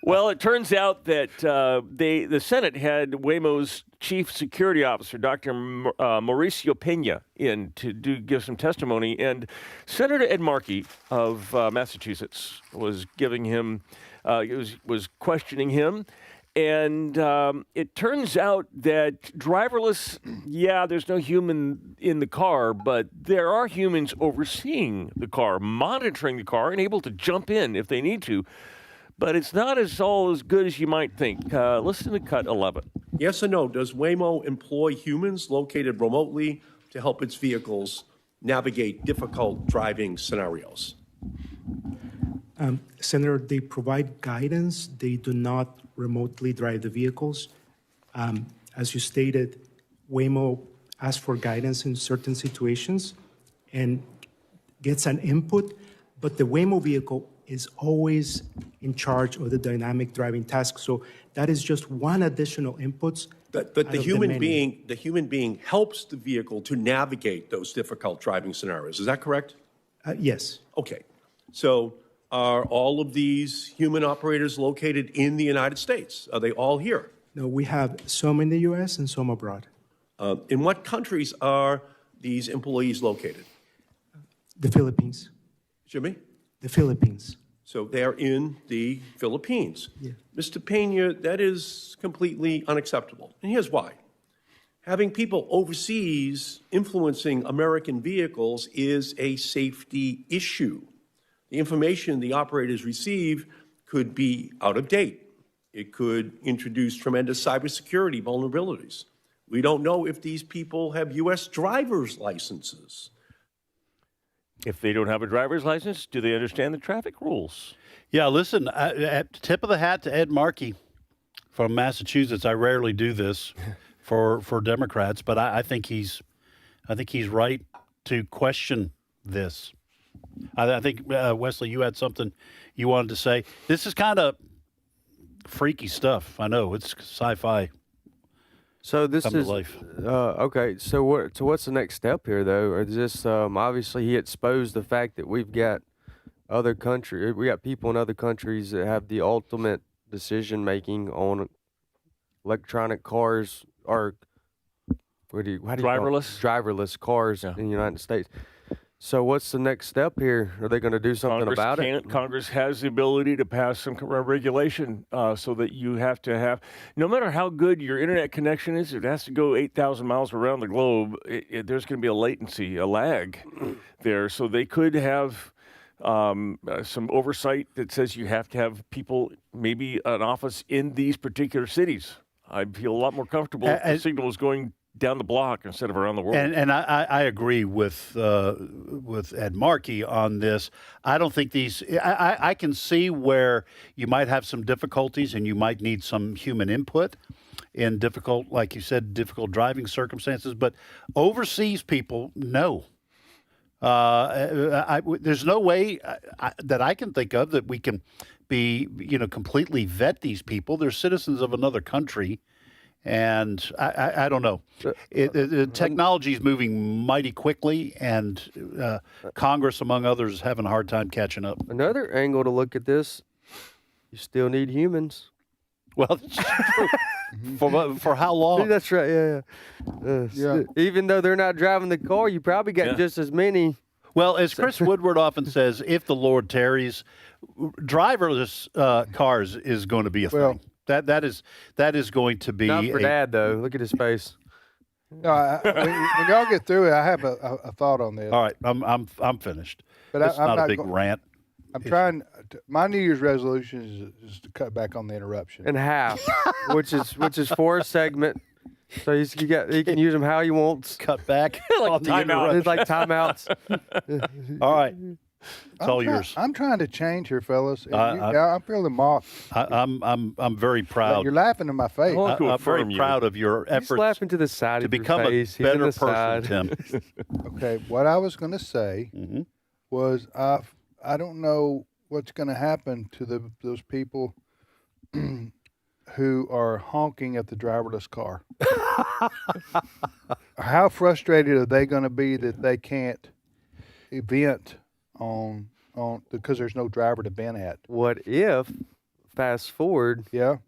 Well, it turns out that the Senate had Waymo's chief security officer, Dr. Mauricio Pena, in to give some testimony, and Senator Ed Markey of Massachusetts was giving him, was questioning him. And it turns out that driverless, there's no human in the car, but there are humans overseeing the car, monitoring the car, and able to jump in if they need to. But it's not all as good as you might think. Listen to cut 11. Yes or no, does Waymo employ humans located remotely to help its vehicles navigate difficult driving scenarios? Senator, they provide guidance. They do not remotely drive the vehicles. As you stated, Waymo asks for guidance in certain situations and gets an input, but the Waymo vehicle is always in charge of the dynamic driving task. So that is just one additional input. But the human being helps the vehicle to navigate those difficult driving scenarios. Is that correct? Yes. Okay. So are all of these human operators located in the United States? Are they all here? No, we have some in the U.S. and some abroad. In what countries are these employees located? The Philippines. Jimmy? The Philippines. So they are in the Philippines. Yeah. Mr. Pena, that is completely unacceptable. And here's why. Having people overseas influencing American vehicles is a safety issue. The information the operators receive could be out of date. It could introduce tremendous cybersecurity vulnerabilities. We don't know if these people have U.S. driver's licenses. If they don't have a driver's license, do they understand the traffic rules? Yeah, listen, tip of the hat to Ed Markey from Massachusetts. I rarely do this for Democrats, but I think he's right to question this. I think, Wesley, you had something you wanted to say. This is kind of freaky stuff. I know, it's sci-fi. So this Come to is life. Okay. So what's the next step here, though? Or is this obviously he exposed the fact that we got people in other countries that have the ultimate decision making on electronic cars or driverless cars in the United States. So what's the next step here? Are they going to do something about it? Congress has the ability to pass some regulation so that you have to have, no matter how good your internet connection is, it has to go 8,000 miles around the globe. There's going to be a latency, a lag there. So they could have some oversight that says you have to have people, maybe an office in these particular cities. I'd feel a lot more comfortable if the signal is going down the block instead of around the world. And I agree with Ed Markey on this. I don't think these. I can see where you might have some difficulties and you might need some human input in difficult, like you said, difficult driving circumstances. But overseas people, no. There's no way that I can think of that we can be, completely vet these people. They're citizens of another country. And I don't know. Technology is moving mighty quickly, and Congress, among others, is having a hard time catching up. Another angle to look at this, you still need humans. Well, that's true. For how long? That's right, yeah. Even though they're not driving the car, you probably got just as many. Well, as Chris Woodward often says, if the Lord tarries, driverless cars is going to be a thing. That is going to be not for Dad though. Look at his face. No, when y'all get through it, I have a thought on this. All right, I'm finished. But it's not a big rant. I'm trying. My New Year's resolution is to cut back on the interruption in half, which is for a segment. So he can use them how he wants. Cut back like on the interruption. It's like timeouts. All right. It's all yours. I'm trying to change here, fellas. I'm feeling mocked. I'm very proud. You're laughing in my face. I'm very proud of your efforts. He's laughing to the side to become a better person, Tim. Okay, what I was going to say was I don't know what's going to happen to those people who are honking at the driverless car. How frustrated are they going to be that they can't event on because there's no driver to vent at? What if, fast forward, the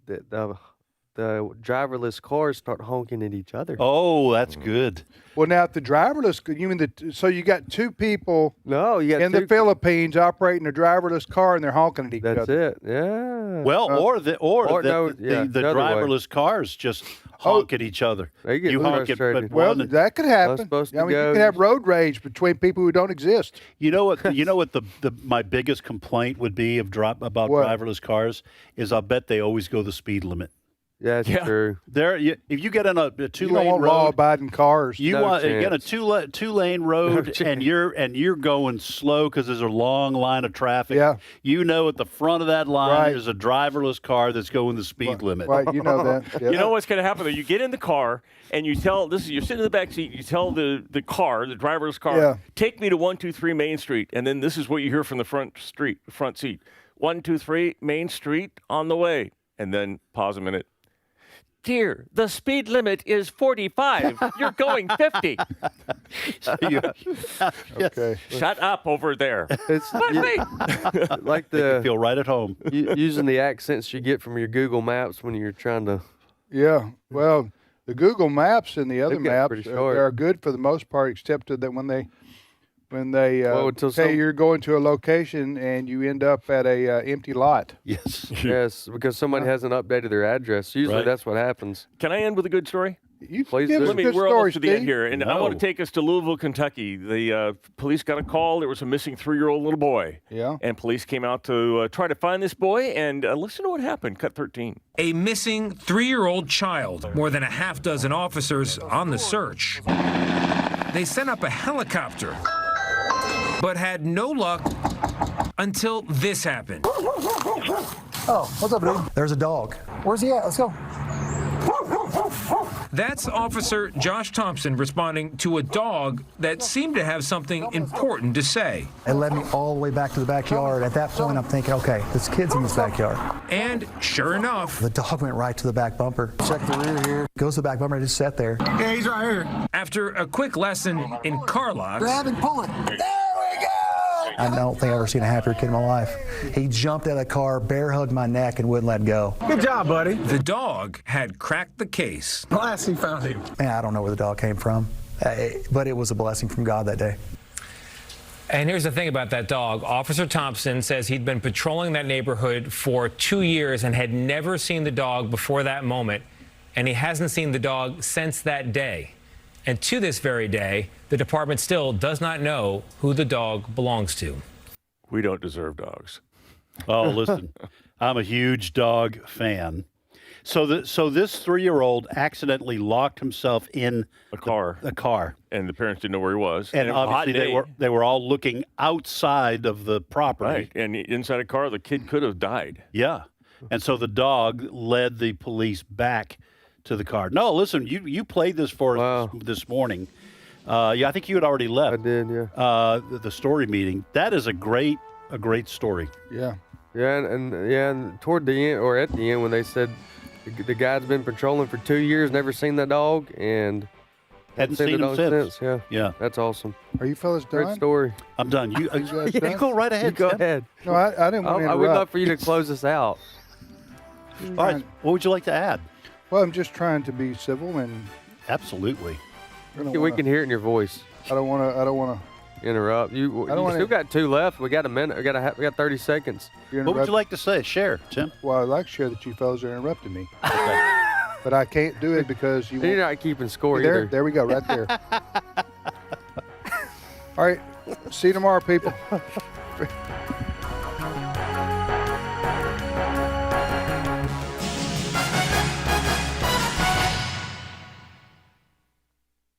driverless cars start honking at each other? Oh, that's good. Well, now if the driverless, you mean so you got two people in the Philippines operating a driverless car and they're honking at each other. That's it. Yeah. Well, the driverless cars just honk at each other. You honk at that could happen. You can have road rage between people who don't exist. You know what? My biggest complaint would be about driverless cars is I bet they always go the speed limit. Yeah, that's true. If you get in a two-lane road, law-abiding cars. You get a two-lane road, and you're going slow because there's a long line of traffic. Yeah. You know, at the front of that line there's a driverless car that's going the speed limit. Right, you know that. Yeah. You know what's going to happen though? You get in the car and you tell you're sitting in the back seat. You tell the driverless car, take me to 123 Main Street, and then this is what you hear from the front seat: 123 Main Street on the way, and then pause a minute. dear, the speed limit is 45. You're going 50. Okay. Shut up over there. It's like You feel right at home. using the accents you get from your Google Maps when you're trying to. Yeah. Well, the Google Maps and the other They get maps pretty are short. good for the most part, except that when they until say some- you're going to a location and you end up at a empty lot. Yes. Yes, because somebody hasn't updated their address. Usually Right. that's what happens. Can I end with a good story? You Please give do. us a good We're story, almost to the end Steve. here, and I want No. to take us to Louisville, Kentucky. The police got a call. There was a missing 3-year-old little boy. Yeah. And police came out to try to find this boy, and listen to what happened. Cut 13. A missing 3-year-old child. More than a half dozen officers on the search. They sent up a helicopter, but had no luck until this happened. Oh, what's up, dude? There's a dog. Where's he at? Let's go. That's Officer Josh Thompson responding to a dog that seemed to have something important to say. It led me all the way back to the backyard. At that point, I'm thinking, okay, this kid's in this backyard. And sure enough, The dog went right to the back bumper. Check the rear here. Goes to the back bumper and just sat there. yeah, he's right here. After a quick lesson in car locks, Grab and pull it. I don't think I've ever seen a happier kid in my life. He jumped out of the car, bear hugged my neck, and wouldn't let go. good job, buddy. The dog had cracked the case. Blast, he found him. And I don't know where the dog came from, but it was a blessing from God that day. And here's the thing about that dog. Officer Thompson says he'd been patrolling that neighborhood for 2 years and had never seen the dog before that moment. And he hasn't seen the dog since that day. And to this very day, the department still does not know who the dog belongs to. We don't deserve dogs. Oh, listen, I'm a huge dog fan. So this 3-year-old accidentally locked himself in A car. the car, And the parents didn't know where he was. and it was a hot obviously day. they were all looking outside of the property. Right. And inside a car, the kid could have died. Yeah, and so the dog led the police back to the car. No, listen, you played this for us this morning. Yeah, I think you had already left. I did, yeah. The story meeting. That is a great story. Yeah. Yeah, and toward the end, or at the end, when they said the guy's been patrolling for 2 years, never seen that dog, and Hadn't seen the him dog since. Yeah, Yeah, that's awesome. Are you fellas done? Great story. I'm done. You guys yeah, done? go right ahead. You go Tim. ahead. No, I didn't want to I interrupt. would love for you to close us out. All right, what would you like to add? Well, I'm just trying to be civil and Absolutely. We can hear it in your voice. I don't want Interrupt you. I don't You wanna- still got 2 left. We got a minute. We got 30 seconds. to. What would you like to say? Share, Tim. Well, I'd like to share that you fellas are interrupting me, but I can't do it because you. You're won't- not keeping score there, either. there we go, right there. All right, see you tomorrow, people.